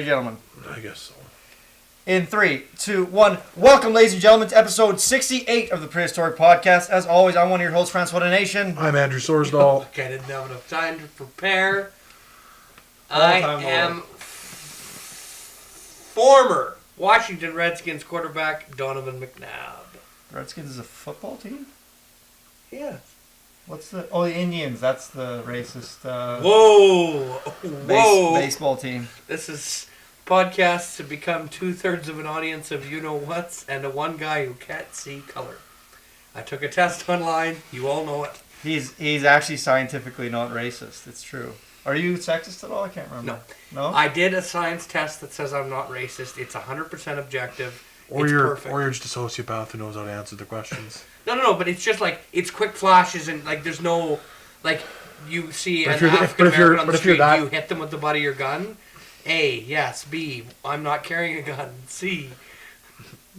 Ready, gentlemen? I guess so. In 3, 2, 1. Welcome, ladies and gentlemen, to episode 68 of the Prehistoric Podcast. As always, I'm one of your hosts, Francois the Nation. I'm Andrew Sorsdahl. I didn't have enough time to prepare. I am former Washington Redskins quarterback Donovan McNabb. Redskins is a football team? Yeah. What's the... Oh, the Indians. That's the racist... Whoa. Baseball team. This is podcasts to become 2/3 of an audience of you-know-whats and a one guy who can't see color. I took a test online. You all know it. He's actually scientifically not racist. It's true. Are you sexist at all? I can't remember. No? I did a science test that says I'm not racist. It's 100% objective. Or it's you're perfect. Or you're just a sociopath who knows how to answer the questions. No, but it's just like, it's quick flashes and like there's no, like, you see an But if you're- African American on the but if you're street, that- do you hit them with the butt of your gun? A, yes. B, I'm not carrying a gun. C,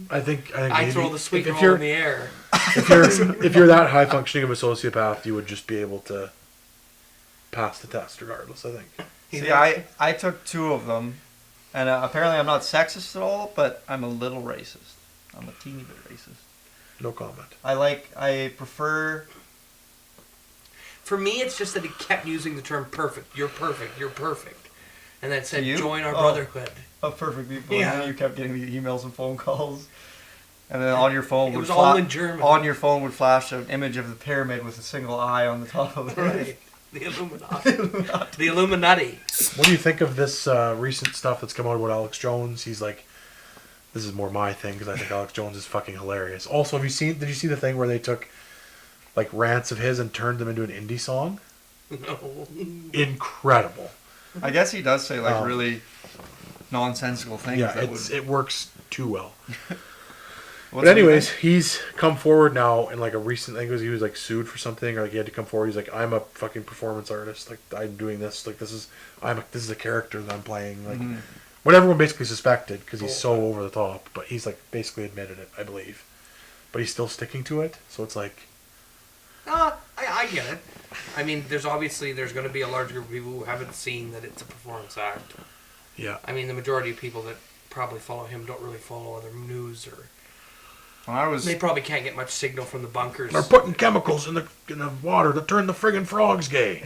I think I maybe throw the sweet if roll you're in the air. if you're that high functioning of a sociopath, you would just be able to pass the test regardless. I think. See, I took 2 of them, and apparently I'm not sexist at all, but I'm a little racist. I'm a teeny bit racist. No comment. I prefer... For me, it's just that he kept using the term perfect. You're perfect. You're perfect. And then said, you? join our Oh. brotherhood. Of perfect people. Yeah. And you kept getting the emails and phone calls. And then on your phone It was all in German. On your phone would flash an image of the pyramid with a single eye on the top of it. Right. The Illuminati. The Illuminati. What do you think of this recent stuff that's come out about Alex Jones? He's like, this is more my thing because I think Alex Jones is fucking hilarious. Also, did you see the thing where they took like rants of his and turned them into an indie song? No. Incredible. I guess he does say like really nonsensical things. Yeah, that it works too well. What's But anyways, the he's come forward now in like a recent thing because he was like sued for something or like he had to come forward. He's like, I'm a fucking performance artist. Like I'm doing this. Like this is a character that I'm playing. Like what everyone basically suspected because he's so over the top. But he's like basically admitted it, I believe. But he's still sticking to it. So it's like, I get it. I mean, there's going to be a large group of people who haven't seen that it's a performance act. yeah. I mean, the majority of people that probably follow him don't really follow other news, or they probably can't get much signal from the bunkers. They're putting chemicals in the water to turn the friggin' frogs gay.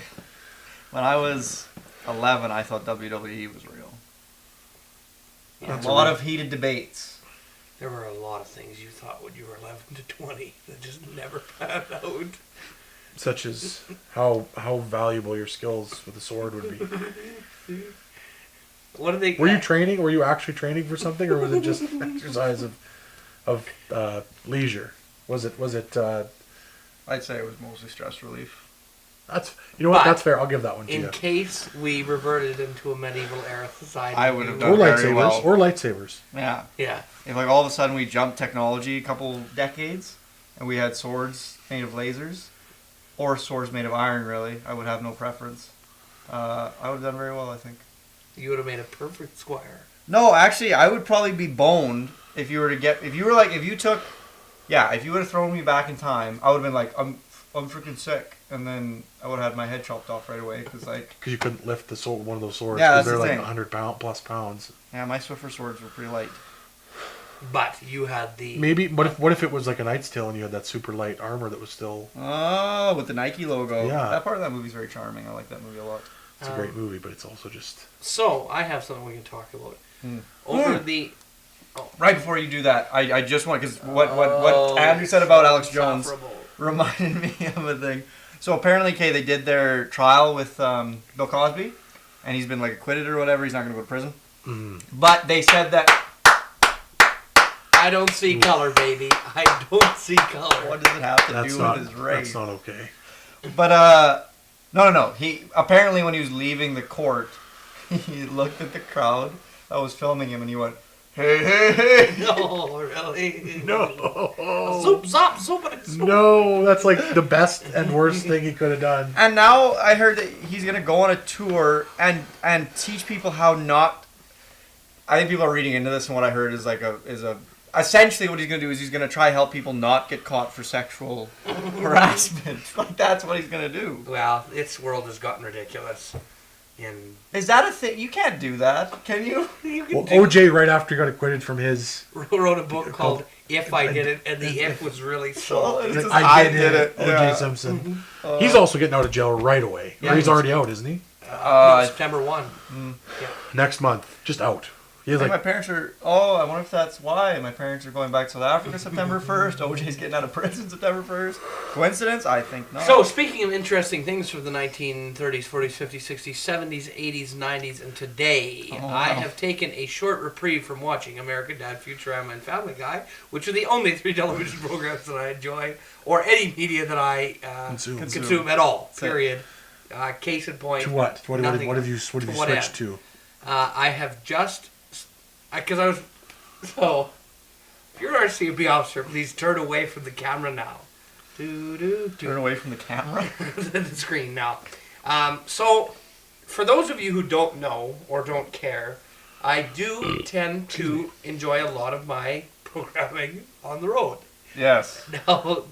When I was 11, I thought WWE was real. Yeah. A lot of heated debates. There were a lot of things you thought when you were 11 to 20 that just never panned out. Such as how valuable your skills with a sword would be. What are they? Were you training? Were you actually training for something, or was it just exercise of leisure? Was it? I'd say it was mostly stress relief. That's you know what? But That's fair. I'll give that one to you. In case we reverted into a medieval era society, I would have Or done very lightsabers. well. Or lightsabers. Yeah. Yeah. If like all of a sudden we jumped technology a couple decades and we had swords made of lasers or swords made of iron, really, I would have no preference. I would have done very well, I think. You would have made a perfect squire. No, actually, I would probably be boned if you would have thrown me back in time, I would have been like, I'm freaking sick. And then I would have had my head chopped off right away because you couldn't lift the sword, one of those swords. Yeah, that's they're the like thing. 100 plus pounds. Yeah, my Swiffer swords were pretty light. But you had the... Maybe, what if it was like a Knight's Tale and you had that super light armor that was still... Oh, with the Nike logo. Yeah. That part of that movie's very charming. I like that movie a lot. It's a great movie, but it's also just... So, I have something we can talk about. Over the... Oh. Right before you do that, I just want... Because what Andrew said about Alex Jones reminded me of a thing. So apparently, they did their trial with Bill Cosby, and he's been like acquitted or whatever. He's not going to go to prison. But they said that... I don't see color, baby. I don't see color. What does it have to do with his race? That's not okay. But, no. He apparently, when he was leaving the court, he looked at the crowd that was filming him, and he went, hey, hey, hey. No, really? No. Zoop, zop, zoop. No, that's like the best and worst thing he could have done. And now I heard that he's going to go on a tour and teach people how not... I think people are reading into this, and what I heard is essentially what he's going to do is he's going to try help people not get caught for sexual harassment. Like, that's what he's going to do. Well, this world has gotten ridiculous. Is that a thing? You can't do that, can you? Well, OJ, right after he got acquitted from his... wrote a book called If I Did It, and the if was really small. I did it. OJ Simpson. He's also getting out of jail right away. Yeah, he's already out, isn't he? September 1. Yeah. Next month. Just out. My parents are... Oh, I wonder if that's why. My parents are going back to South Africa September 1st. OJ's getting out of prison September 1st. Coincidence? I think not. So, speaking of interesting things from the 1930s, 40s, 50s, 60s, 70s, 80s, 90s, and today, I have taken a short reprieve from watching American Dad, Futurama, and Family Guy, which are the only 3 television programs that I enjoy, or any media that I consume at all, period. Case in point. To what? What have you switched to? I have just... Because I was... So, if you're an RCMP officer, please turn away from the camera now. Turn away from the camera? The screen now. So, for those of you who don't know or don't care, I do tend to enjoy a lot of my programming on the road. Yes. Now,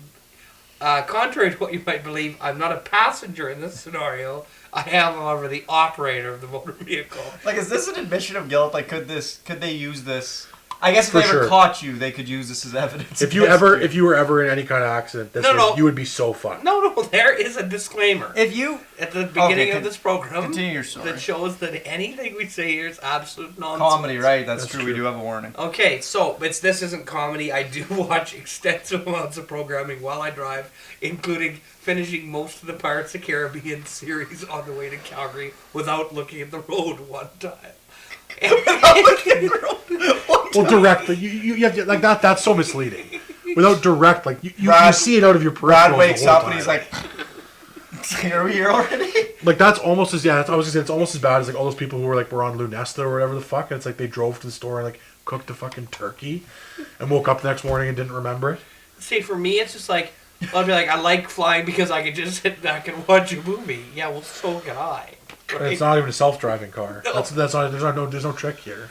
contrary to what you might believe, I'm not a passenger in this scenario. I am, however, the operator of the motor vehicle. Like, is this an admission of guilt? Like, could they use this? I guess if they ever caught you, they could use this as evidence. If you were ever in any kind of accident, you would be so fucked. No, there is a disclaimer. If you at the beginning of this program, continue your story. That shows that anything we say here is absolute nonsense. Comedy, right? That's true. We do have a warning. Okay, so this isn't comedy. I do watch extensive amounts of programming while I drive, including finishing most of the Pirates of the Caribbean series on the way to Calgary without looking at the road one time. Well, direct, you have to, like that. That's so misleading. Without direct, like you see it out of your peripheral. Brad wakes up and he's like, "Are we here already?" Like that's almost as I was gonna say it's almost as bad as like all those people who were on Lunesta or whatever the fuck. And it's like they drove to the store and like cooked a fucking turkey, and woke up the next morning and didn't remember it. See, for me, it's just like I'll be like, I like flying because I can just sit back and watch a movie. Yeah, well, so can I. Right? It's not even a self-driving car. No. That's not. There's no trick here.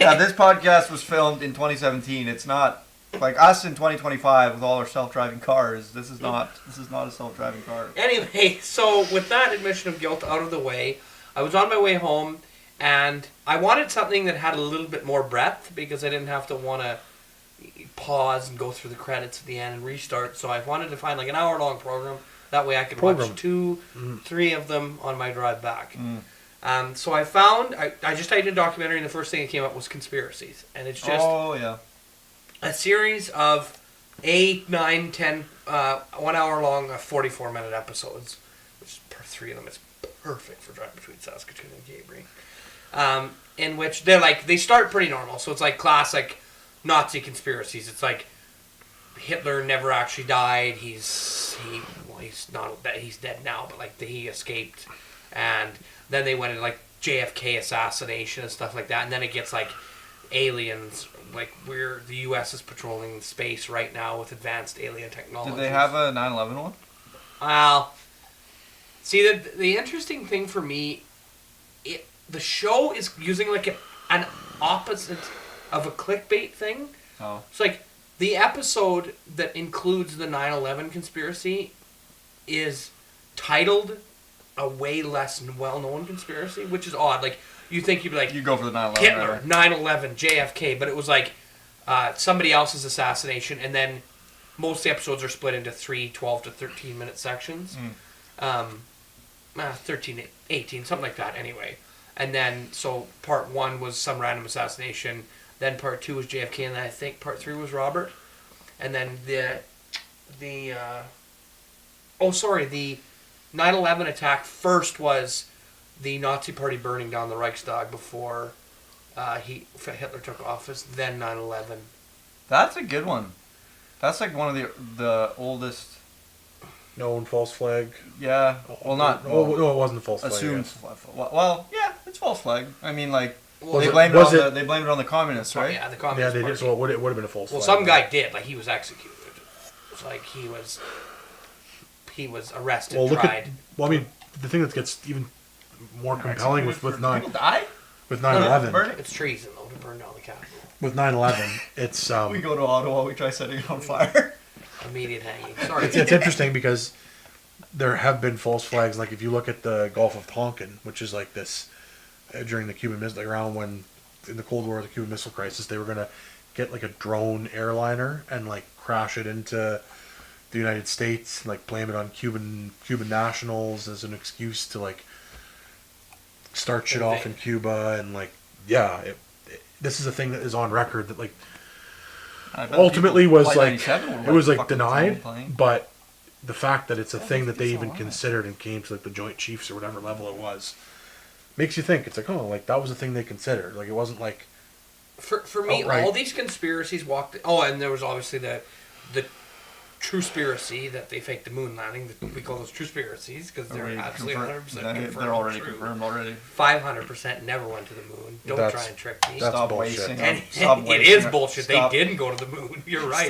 Yeah, this podcast was filmed in 2017. It's not like us in 2025 with all our self-driving cars. This is not a self-driving car. Anyway, so with that admission of guilt out of the way, I was on my way home, and I wanted something that had a little bit more breadth because I didn't have to want to pause and go through the credits at the end and restart. So I wanted to find like an hour-long program. That way I could watch 2-3 of them on my drive back. So I found, I just typed in documentary and the first thing that came up was conspiracies. And it's just a series of 8, 9, 10, 1 hour long, 44-minute episodes. Which 3 of them is perfect for driving between Saskatoon and Gabriel. In which they start pretty normal. So it's like classic Nazi conspiracies. It's like Hitler never actually died. He's dead now, but like he escaped, and then they went into like JFK assassination and stuff like that, and then it gets like aliens, like where the U.S. is patrolling space right now with advanced alien technology. Did they have a 9/11 one? Well, see the interesting thing for me, the show is using like an opposite of a clickbait thing. Oh, it's like the episode that includes the 9/11 conspiracy is titled a way less well-known conspiracy, which is odd. Like, you think you'd be like... You go for the 9/11. Hitler, 9/11, JFK, but it was like somebody else's assassination, and then most of the episodes are split into 3 12 to 13-minute sections. 13, 18, something like that, anyway. And then, so part 1 was some random assassination, then part 2 was JFK, and then I think part 3 was Robert. And then the 9/11 attack first was the Nazi Party burning down the Reichstag before Hitler took office, then 9/11. That's a good one. That's like one of the oldest known false flag. Yeah. Well, not... no, it wasn't a false flag. Assumed. Well, yeah, it's false flag. I mean, like... Well, they blamed it on the communists, right? Yeah, the communists. Yeah, they did. So it would have been a false flag. Well, some guy did. Like, he was executed. It's like he was arrested, tried. I mean, the thing that gets even more compelling with 9/11. People die? With 9/11. It's treason, though, to burn down the Capitol. With 9/11, it's... we go to Ottawa, we try setting it on fire. Immediate hanging. Sorry. It's interesting because there have been false flags. Like if you look at the Gulf of Tonkin, which is like this during the Cuban Missile, like around when in the Cold War, the Cuban Missile Crisis, they were gonna get like a drone airliner and like crash it into the United States, and, like blame it on Cuban nationals as an excuse to like start shit off in Cuba, and like this is a thing that is on record that like ultimately was like it was like denied, but the fact that it's a thing that they even considered and came to like the Joint Chiefs or whatever level it was makes you think. It's like, oh, like that was a thing they considered. Like it wasn't like for me outright. All these conspiracies walked. Oh, and there was obviously the Truspiracy that they faked the moon landing. We call those Truspiracies because they're absolutely 100% confirmed. They're already confirmed already. 500% never went to the moon. Don't try and trick me. That's bullshit. It is bullshit. They didn't go to the moon. You're right.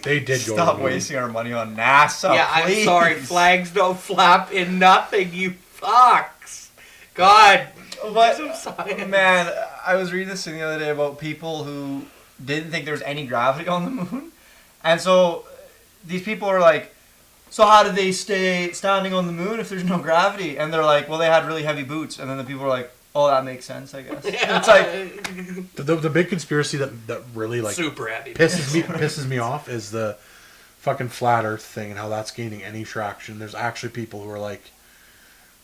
They did go. Stop wasting our money on NASA. Yeah, please. I'm sorry. Flags don't flap in nothing. You fucks. God. But man, I was reading this thing the other day about people who didn't think there was any gravity on the moon, and so these people are like, so how did they stay standing on the moon if there's no gravity? And they're like, well, they had really heavy boots. And then the people are like, oh, that makes sense, I guess. Yeah. It's like the big conspiracy that really like super heavy pisses me off is the fucking flat Earth thing and how that's gaining any traction. There's actually people who are like,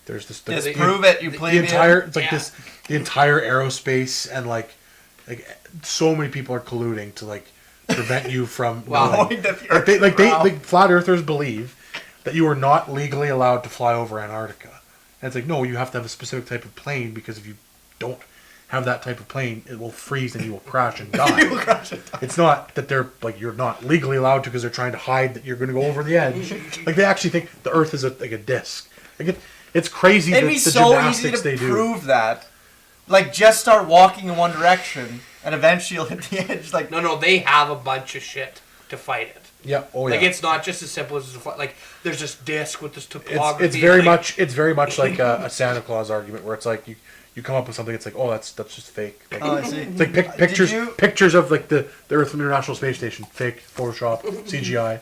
there's this prove it. You play the entire. It's like this the entire aerospace and like so many people are colluding to like prevent you from knowing. Like flat earthers believe that you are not legally allowed to fly over Antarctica. And it's like, no, you have to have a specific type of plane because if you don't have that type of plane, it will freeze and you will crash and die. It's not that they're like you're not legally allowed to because they're trying to hide that you're going to go over the edge. Like they actually think the Earth is like a disc. Like it's crazy. It'd be so easy to prove that. Like just start walking in one direction. And eventually you'll hit the edge. Like no, they have a bunch of shit to fight it. Yeah, Like it's not just as simple as like there's this disc with this topography. It's very much like a Santa Claus argument where it's like you come up with something. It's like, oh, that's just fake. Like, I see. It's like pictures of like the Earth International Space Station, fake, Photoshop, CGI.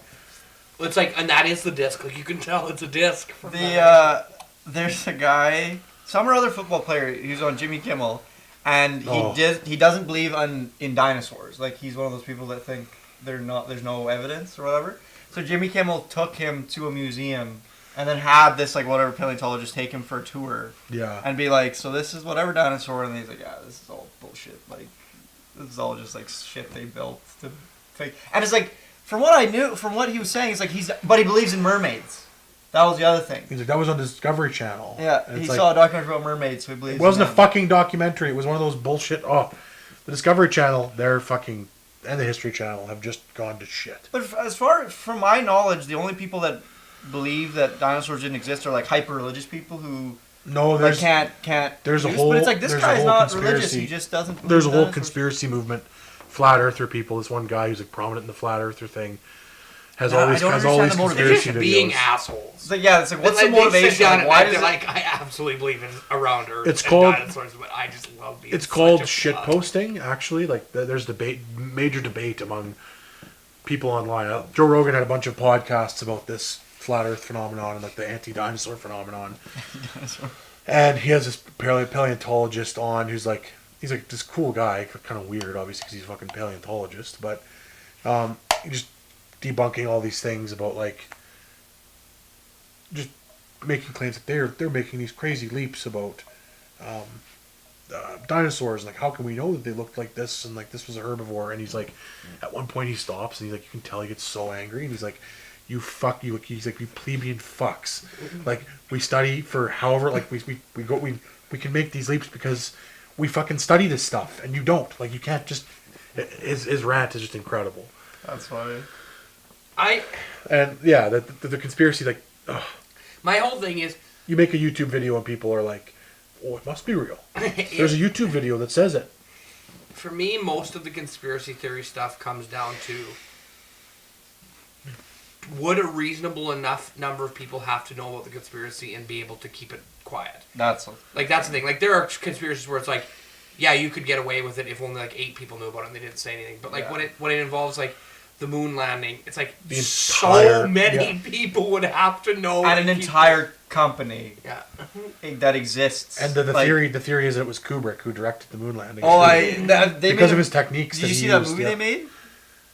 It's like, and that is the disc. Like you can tell it's a disc. There's a guy, some other football player. He's on Jimmy Kimmel. And he doesn't believe in dinosaurs. Like he's one of those people that think there's no evidence or whatever. So Jimmy Kimmel took him to a museum and then had this like whatever paleontologist take him for a tour. Yeah. And be like, so this is whatever dinosaur, and he's like, yeah, this is all bullshit. Like this is all just like shit they built to fake. And it's like from what he was saying, it's like but he believes in mermaids. That was the other thing. He's like, that was on Discovery Channel. Yeah, he saw a documentary about mermaids, so he believes. It wasn't a fucking documentary. It was one of those bullshit. Oh, the Discovery Channel, they're fucking, and the History Channel have just gone to shit. But as far from my knowledge, the only people that believe that dinosaurs didn't exist are like hyper religious people who. No, there's can't. There's a whole. But it's like this guy's not religious. He just doesn't. There's a whole conspiracy movement. Flat Earther people. This one guy who's like prominent in the Flat Earther thing. Has all these conspiracy They're just videos. being assholes. It's like, yeah, it's like, what's the motivation? Like, why they're like, I absolutely believe in around Earth and dinosaurs, but I just love being. It's called shit posting, actually. Like, there's major debate among people online. Joe Rogan had a bunch of podcasts about this flat Earth phenomenon and like the anti-dinosaur phenomenon. And he has this paleontologist on who's like, he's like this cool guy, kind of weird, obviously, because he's a fucking paleontologist, but he just debunking all these things about like just making claims that they're making these crazy leaps about dinosaurs and like how can we know that they looked like this and like this was a herbivore. And he's like, at one point he stops and he's like, you can tell he gets so angry and he's like, he's like, you plebeian fucks, like we study for however, like we can make these leaps because we fucking study this stuff and you don't, like you can't just. His rant is just incredible. That's funny. The conspiracy, like, ugh. My whole thing is, you make a YouTube video and people are like, oh, it must be real. There's a YouTube video that says it. For me, most of the conspiracy theory stuff comes down to, would a reasonable enough number of people have to know about the conspiracy and be able to keep it quiet? That's the thing. Like, there are conspiracies where it's like, yeah, you could get away with it if only like 8 people knew about it and they didn't say anything. But like when it involves like the moon landing. It's like entire, so many people would have to know. And an entire company yeah. that exists. And the theory is that it was Kubrick who directed the moon landing. Because of his techniques. Did you see that movie they made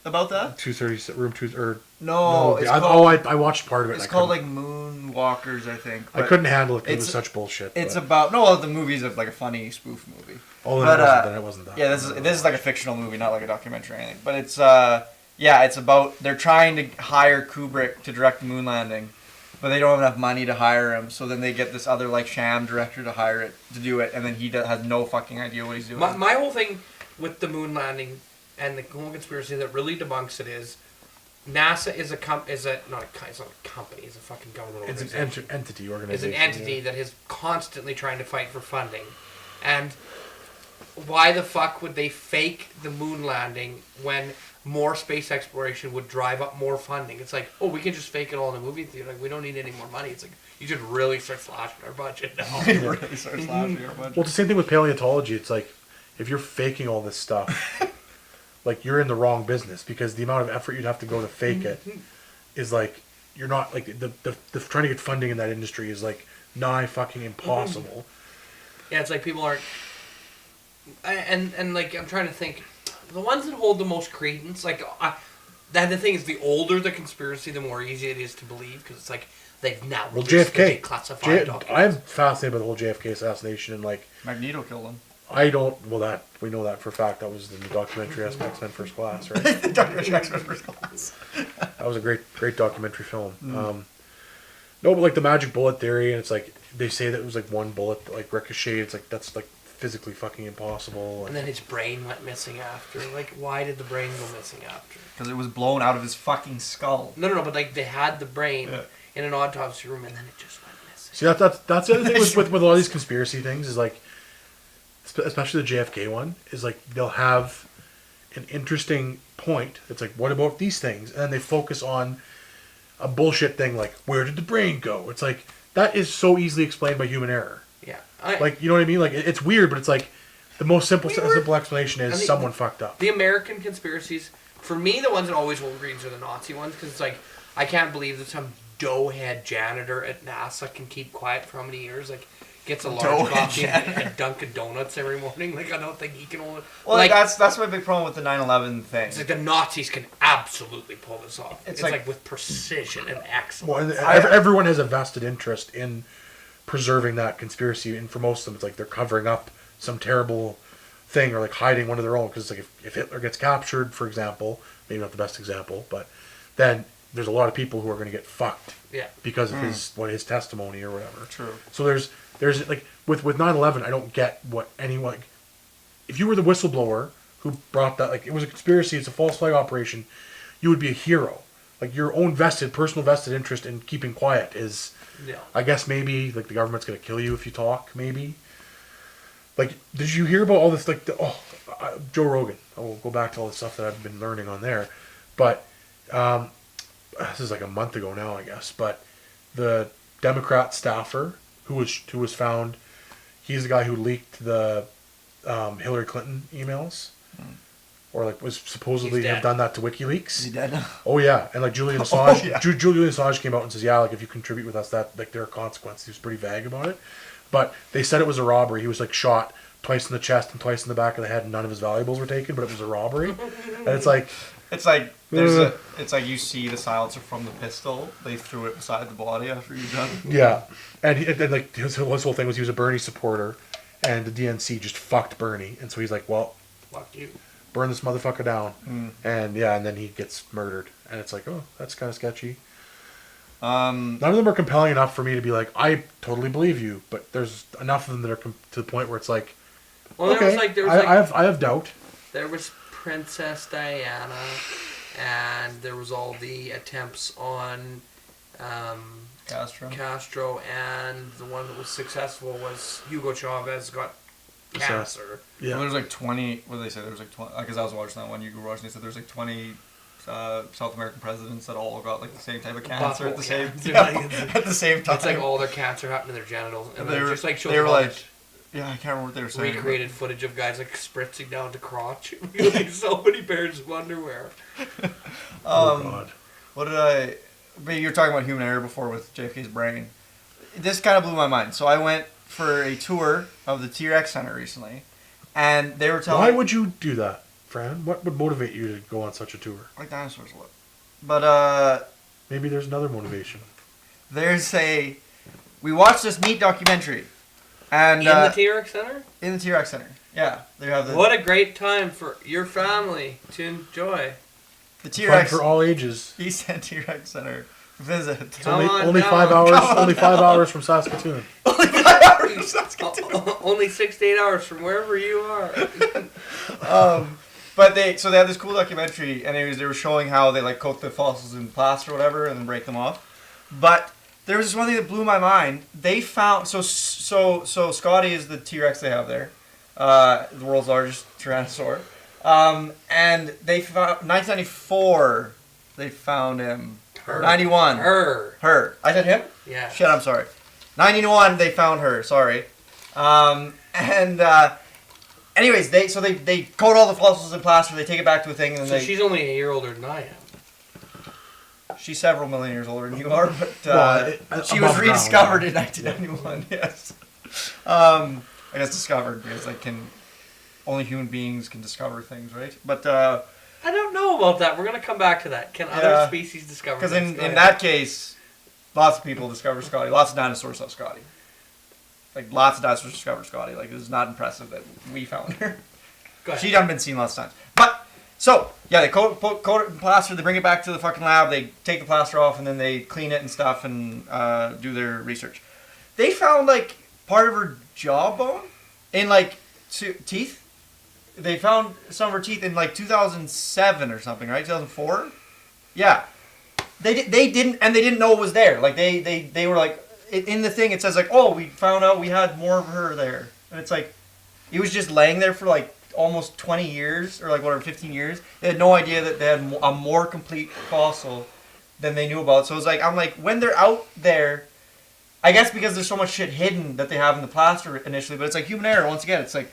about that? 230 room 2 or no. I watched part of it. It's called like Moonwalkers, I think. I couldn't handle it because it was such bullshit. It's about the movie's like a funny spoof movie. Oh, then it wasn't that. Yeah, this is like a fictional movie, not like a documentary or anything. But it's it's about they're trying to hire Kubrick to direct the moon landing, but they don't have enough money to hire him. So then they get this other like sham director to do it, and then he has no fucking idea what he's doing. My whole thing with the moon landing and the whole conspiracy that really debunks it is NASA is it's not a company, it's a fucking government organization. It's an entity organization. It's an entity that is constantly trying to fight for funding. And why the fuck would they fake the moon landing when more space exploration would drive up more funding? It's like, we can just fake it all in a movie theater. Like, we don't need any more money. It's like, you should really start slashing our budget now. Well, it's the same thing with paleontology. It's like, if you're faking all this stuff, like, you're in the wrong business, because the amount of effort you'd have to go to fake it is like, you're not, like, the trying to get funding in that industry is like nigh fucking impossible. Yeah, it's like people aren't, and like, I'm trying to think, the ones that hold the most credence, like, the thing is, the older the conspiracy, the more easy it is to believe, because it's like, they've now JFK. classified documents. I'm fascinated by the whole JFK assassination, and like, Magneto killed him. We know that for a fact. That was in the documentary X-Men First Class, right? The documentary X-Men First Class. That was a great documentary film. No, but like the magic bullet theory, and it's like, they say that it was like one bullet that like ricocheted. It's like, that's like physically fucking impossible. And then his brain went missing after. Like, why did the brain go missing after? Because it was blown out of his fucking skull. No, but like, they had the brain in an autopsy room, and then it just went missing. See, that's the other thing with a lot of these conspiracy things is like, especially the JFK one, is like, they'll have an interesting point. It's like, what about these things? And then they focus on a bullshit thing like, where did the brain go? It's like, that is so easily explained by human error. Yeah. Like, you know what I mean? Like, it's weird, but it's like, the most simple explanation is someone fucked up. The American conspiracies, for me, the ones that always hold greens are the Nazi ones, because it's like, I can't believe that some doughhead janitor at NASA can keep quiet for how many years? Like, gets a large coffee and Dunkin' Donuts every morning. Like, I don't think he can only... Well, like, that's my big problem with the 9/11 thing. It's like the Nazis can absolutely pull this off. It's like with precision and excellence. Well, everyone has a vested interest in preserving that conspiracy, and for most of them, it's like they're covering up some terrible thing, or like hiding one of their own. Because like, if Hitler gets captured, for example, maybe not the best example, but then there's a lot of people who are going to get fucked because of his testimony or whatever. True. So there's like, with 9/11, I don't get what anyone, like, if you were the whistleblower who brought that, like, it was a conspiracy, it's a false flag operation, you would be a hero. Like, your own personal vested interest in keeping quiet is, I guess maybe, like, the government's going to kill you if you talk, maybe. Like, did you hear about all this, like, Joe Rogan? I'll go back to all the stuff that I've been learning on there. But, this is like a month ago now, I guess, but the Democrat staffer who was found, he's the guy who leaked the Hillary Clinton emails, or like was supposedly have done that to WikiLeaks. Is he dead now? Oh yeah, and like Julian Assange, Julian Assange came out and says, yeah, like if you contribute with us, that like there are consequences. He was pretty vague about it, but they said it was a robbery. He was like shot twice in the chest and twice in the back of the head, and none of his valuables were taken, but it was a robbery. And it's like it's like you see the silencer from the pistol. They threw it beside the body after you're done. Yeah, and like his whole thing was he was a Bernie supporter, and the DNC just fucked Bernie, and so he's like, well, fuck you, burn this motherfucker down, and then he gets murdered, and it's like, oh, that's kind of sketchy. None of them are compelling enough for me to be like, I totally believe you, but there's enough of them that are to the point where it's like, well, okay, I have doubt. There was Princess Diana, and there was all the attempts on Castro, and the one that was successful was Hugo Chavez got cancer. Yeah, well, there's like 20. What did they say? There was like 20. Because I was watching that one you were watching. They said there's like 20 South American presidents that all got like the same type of cancer at the same time. It's like all their cancer happened in their genitals, and they were just like they were like. Yeah, I can't remember what they were saying. Recreated footage of guys like spritzing down to crotch. Like so many pairs of underwear. Oh God. What did I? But you were talking about human error before with JFK's brain. This kind of blew my mind. So I went for a tour of the T-Rex Center recently, and they were telling. Why would you do that, Fran? What would motivate you to go on such a tour? I like dinosaurs a lot. But maybe there's another motivation. We watched this neat documentary, and in the T-Rex Center. In the T-Rex Center, yeah, they have the. What a great time for your family to enjoy. The T-Rex fun for all ages. East End T-Rex Center visit. It's only 5 hours. Only 5 hours from Saskatoon. Only 5 hours from Saskatoon. Only 6 to 8 hours from wherever you are. But they have this cool documentary, and they were showing how they like coat the fossils in plaster or whatever, and then break them off. But there was this one thing that blew my mind. They found so Scotty is the T-Rex they have there, the world's largest tyrannosaur. And they found 1994. They found him. Her. 91. Her. I said him? Yeah. Shit, I'm sorry. 91. They found her. Sorry. Anyways, they coat all the fossils in plaster. They take it back to a thing, and so she's only a year older than I am. She's several million years older than you are, but she was rediscovered in 1991. Yes. I guess discovered because only human beings can discover things, right? But I don't know about that. We're gonna come back to that. Can other species discover? Because in that case, lots of people discover Scotty. Lots of dinosaurs saw Scotty. Like lots of dinosaurs discovered Scotty. Like it was not impressive that we found her. She done been seen lots of times. But so yeah, they coat it in plaster. They bring it back to the fucking lab. They take the plaster off and then they clean it and stuff and do their research. They found like part of her jawbone in like teeth. They found some of her teeth in like 2007 or something, right? 2004. Yeah, they didn't know it was there. Like they were like in the thing. It says like, oh, we found out we had more of her there, and it's like it was just laying there for like almost 20 years or like whatever 15 years. They had no idea that they had a more complete fossil than they knew about. So it was like I'm like when they're out there. I guess because there's so much shit hidden that they have in the plaster initially, but it's like human error once again. It's like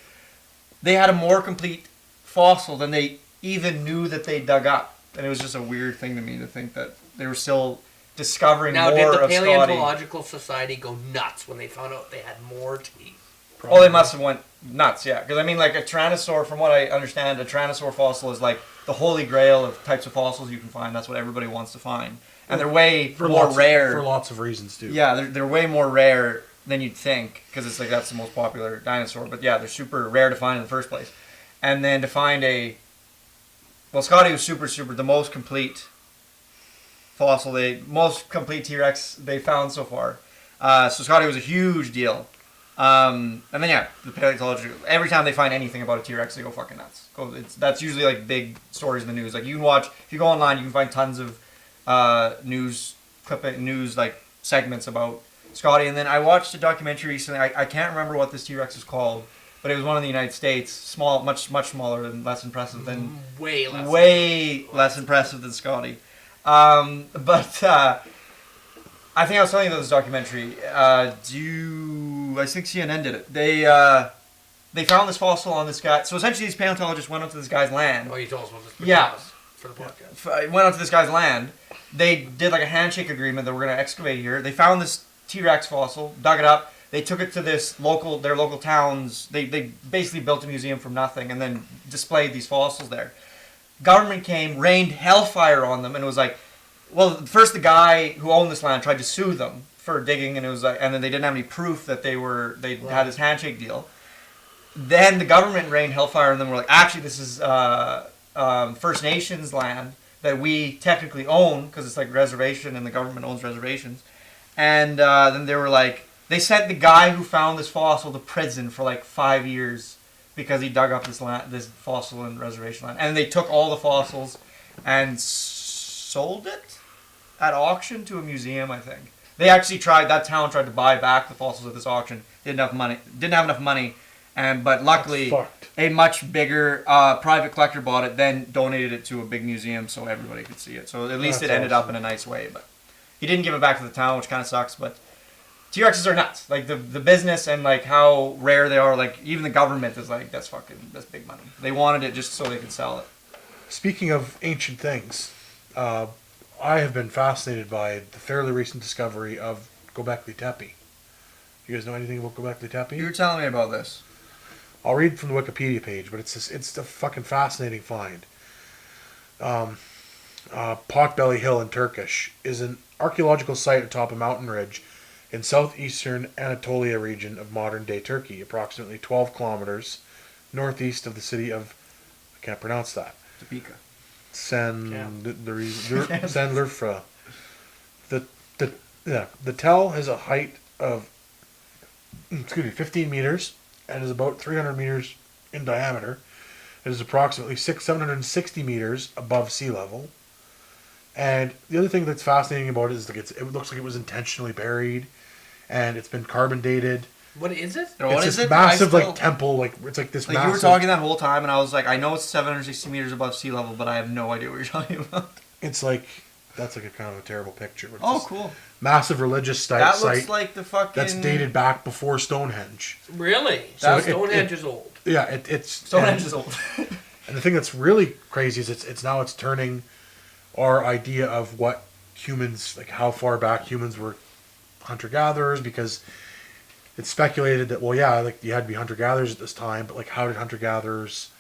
they had a more complete fossil than they even knew that they dug up, and it was just a weird thing to me to think that they were still discovering more of Scotty. Now, did the Paleontological Society go nuts when they found out they had more teeth? Probably. Oh, they must have went nuts, yeah. Because I mean, like a tyrannosaur, from what I understand, a tyrannosaur fossil is like the holy grail of types of fossils you can find. That's what everybody wants to find, and they're way more rare for lots of reasons too. Yeah, they're way more rare than you'd think, because it's like that's the most popular dinosaur. But yeah, they're super rare to find in the first place. And then to find Scotty was super, the most complete fossil, most complete T-Rex they found so far. So Scotty was a huge deal. And then yeah, the paleontological, every time they find anything about a T-Rex, they go fucking nuts. That's usually like big stories in the news. Like you can watch, if you go online, you can find tons of news like segments about Scotty. And then I watched a documentary recently. I can't remember what this T-Rex is called, but it was one in the United States. Small, much smaller and less impressive than way less impressive than Scotty. But I think I was telling you about this documentary. I think CNN did it. They found this fossil on this guy. So essentially, these paleontologists went onto this guy's land. Oh, you told us about this. Yeah. For the podcast. Went onto this guy's land. They did like a handshake agreement that we're going to excavate here. They found this T-Rex fossil, dug it up. They took it to their local towns. They basically built a museum from nothing and then displayed these fossils there. Government came, rained hellfire on them, and it was like, well, first the guy who owned this land tried to sue them for digging, and it was like, and then they didn't have any proof that they had this handshake deal. Then the government rained hellfire on them. Were like, actually, this is First Nations land that we technically own because it's like reservation, and the government owns reservations. And then they were like, they sent the guy who found this fossil to prison for like 5 years because he dug up this fossil in reservation land. And they took all the fossils and sold it at auction to a museum, I think. They actually that town tried to buy back the fossils at this auction. Didn't have enough money, but luckily a much bigger private collector bought it, then donated it to a big museum so everybody could see it. So at least it ended up in a nice way. But he didn't give it back to the town, which kind of sucks. But T-Rexes are nuts. Like the business and like how rare they are. Like even the government is like that's big money. They wanted it just so they could sell it. Speaking of ancient things, I have been fascinated by the fairly recent discovery of Göbekli Tepe. You guys know anything about Göbekli Tepe? You were telling me about this. I'll read from the Wikipedia page, but it's a fucking fascinating find. Potbelly Hill in Turkish is an archaeological site atop a mountain ridge in southeastern Anatolia region of modern-day Turkey, approximately 12 kilometers northeast of the city of, I can't pronounce that, Topeka. Senlurfa. The tell has a height of 15 meters and is about 300 meters in diameter. It is approximately 760 meters above sea level. And the other thing that's fascinating about it is like it looks like it was intentionally buried, and it's been carbon dated. What is it? It's this massive like temple, like it's like this. Like massive... You were talking that whole time, and I was like, I know it's 760 meters above sea level, but I have no idea what you're talking about. It's like that's like a kind of a terrible picture. But it's cool. Massive religious site. That looks like the fucking. That's dated back before Stonehenge. Really? So Stonehenge is old. Yeah, it's Stonehenge is old. And the thing that's really crazy is it's turning our idea of what humans, like how far back humans were hunter-gatherers, because it's speculated that, well, yeah, like you had to be hunter-gatherers at this time, but like how did hunter-gatherers,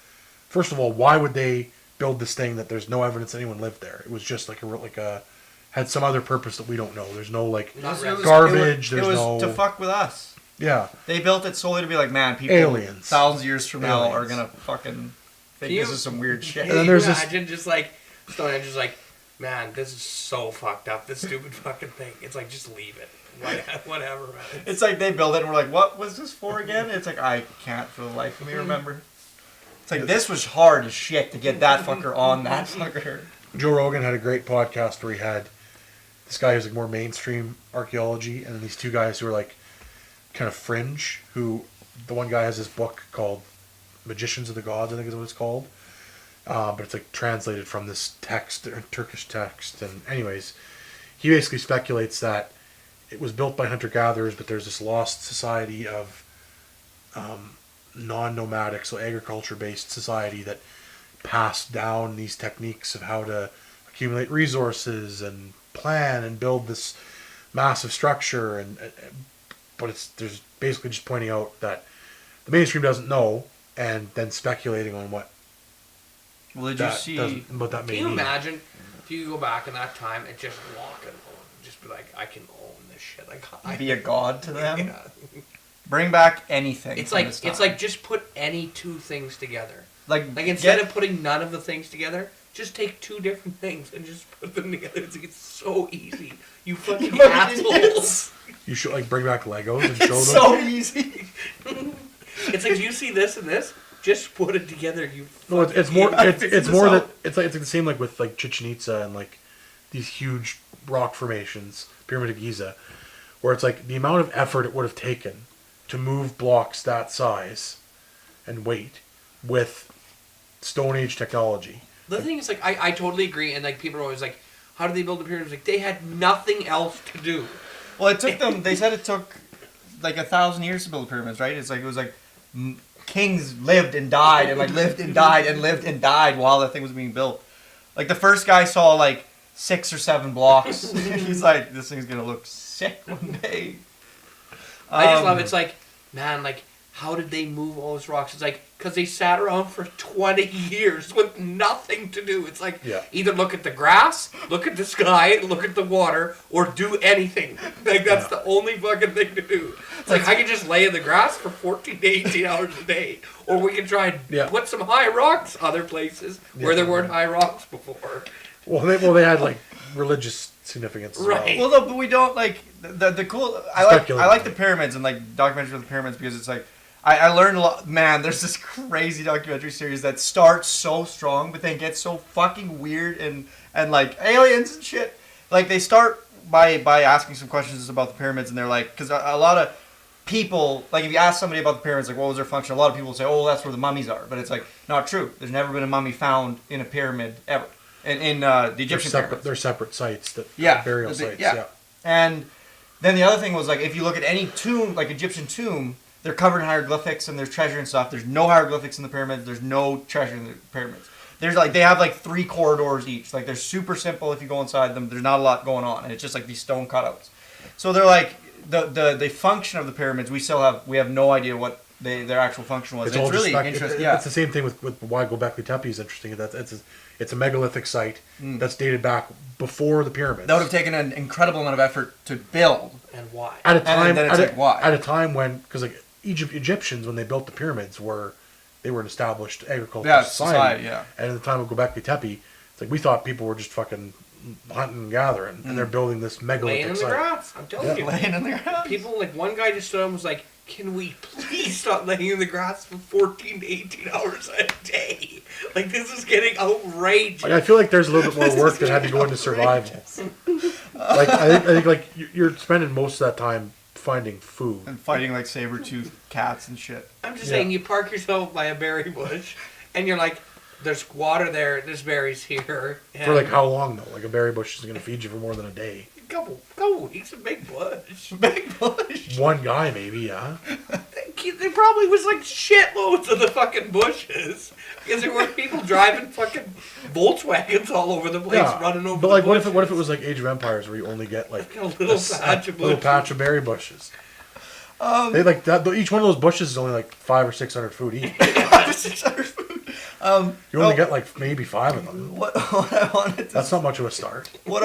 first of all, why would they build this thing that there's no evidence anyone lived there? It was just had some other purpose that we don't know. There's no like garbage. It was to fuck with us. Yeah. They built it solely to be like, man, people aliens. Thousands of years from now are gonna fucking think this is some weird shit. And then there's imagine just like Stonehenge is like, man, this is so fucked up. This stupid fucking thing. It's like just leave it. Whatever, man. It's like they build it and we're like, what was this for again? It's like I can't for the life of me remember. It's like this was hard as shit to get that fucker on that fucker. Joe Rogan had a great podcast where he had this guy who's like more mainstream archaeology, and then these two guys who are like kind of fringe. Who the one guy has this book called Magicians of the Gods, I think is what it's called. But it's like translated from this text, Turkish text, and anyways, he basically speculates that it was built by hunter-gatherers, but there's this lost society of non-nomadic, so agriculture-based society that passed down these techniques of how to accumulate resources and plan and build this massive structure, but there's basically just pointing out that the mainstream doesn't know, and then speculating on what. Well, did you see? What that may Can you mean. imagine if you go back in that time and just walk and just be like, I can own this shit. Like, be a god to them. Yeah. Bring back anything. It's like just put any two things together. Like Like instead of putting none of the things together, just take two different things and just put them together. It's like it's so easy. You fucking assholes. You should like bring back Legos and show them. It's so easy. It's like, you see this and this, just put it together. You. No, it's more. It's more that it's like the same like with like Chichen Itza and like these huge rock formations, Pyramid of Giza, where it's like the amount of effort it would have taken to move blocks that size and weight with Stone Age technology. The thing is, like, I totally agree, and like people are always like, how did they build the pyramids? Like, they had nothing else to do. Well, it took them. They said it took like 1,000 years to build the pyramids, right? It's like it was like kings lived and died, and like lived and died and lived and died while that thing was being built. Like the first guy saw like 6 or 7 blocks. He's like, this thing's gonna look sick one day. I just love it. It's like, man, like, how did they move all those rocks? It's like, because they sat around for 20 years with nothing to do. It's like, either look at the grass, look at the sky, look at the water, or do anything. Like, that's the only fucking thing to do. It's like, I can just lay in the grass for 14 to 18 hours a day. Or we can try and put some high rocks other places where there weren't high rocks before. Well, they had, like, religious significance as right. Well, no, but we don't, like, the cool... I like the pyramids and, like, documentaries of the pyramids because it's like, I learned a lot. Man, there's this crazy documentary series that starts so strong, but then gets so fucking weird and like aliens and shit. Like they start by asking some questions about the pyramids, and they're like, because a lot of people, like if you ask somebody about the pyramids, like what was their function, a lot of people say, oh, that's where the mummies are, but it's like not true. There's never been a mummy found in a pyramid ever. In the Egyptian pyramids, they're separate sites, burial sites. Yeah. And Then the other thing was like if you look at any tomb, like Egyptian tomb, they're covered in hieroglyphics and there's treasure and stuff. There's no hieroglyphics in the pyramids. There's no treasure in the pyramids. There's like they have like 3 corridors each. Like they're super simple if you go inside them. There's not a lot going on, and it's just like these stone cutouts. So they're like the function of the pyramids. We have no idea what their actual function was. It's really interesting. Yeah, it's the same thing with why Göbekli Tepe is interesting. It's a megalithic site that's dated back before the pyramids. That would have taken an incredible amount of effort to build. And why? At a time, why? At a time when, because like Egyptians, when they built the pyramids, they were an established agricultural society. Yeah. And at the time of Göbekli Tepe, it's like we thought people were just fucking hunting and gathering, and they're building this megalithic laying in site. the grass. I'm telling you. Laying in the grass. People, like, one guy just stood up and was like, can we please stop laying in the grass for 14 to 18 hours a day? Like, this is getting outrageous. Like, I feel like there's a little bit more work that had to go into survival. Like, I think like you're spending most of that time finding food and fighting like saber-toothed cats and shit. I'm just saying, you park yourself by a berry bush, and you're like, there's water there, there's berries here. And for like how long though? Like a berry bush isn't going to feed you for more than a day. Couple weeks, a big bush. Big bush. One guy maybe, yeah. There probably was like shitloads of the fucking bushes because there were people driving fucking Volkswagens all over the place, running over. But like, the what if it was like Age of Empires where you only get like a little patch of berry bushes? They like that. Each one of those bushes is only like 500 or 600 food each. 500 or 600 food. You only get like maybe 5 of them. What I wanted to That's not much of a start. No,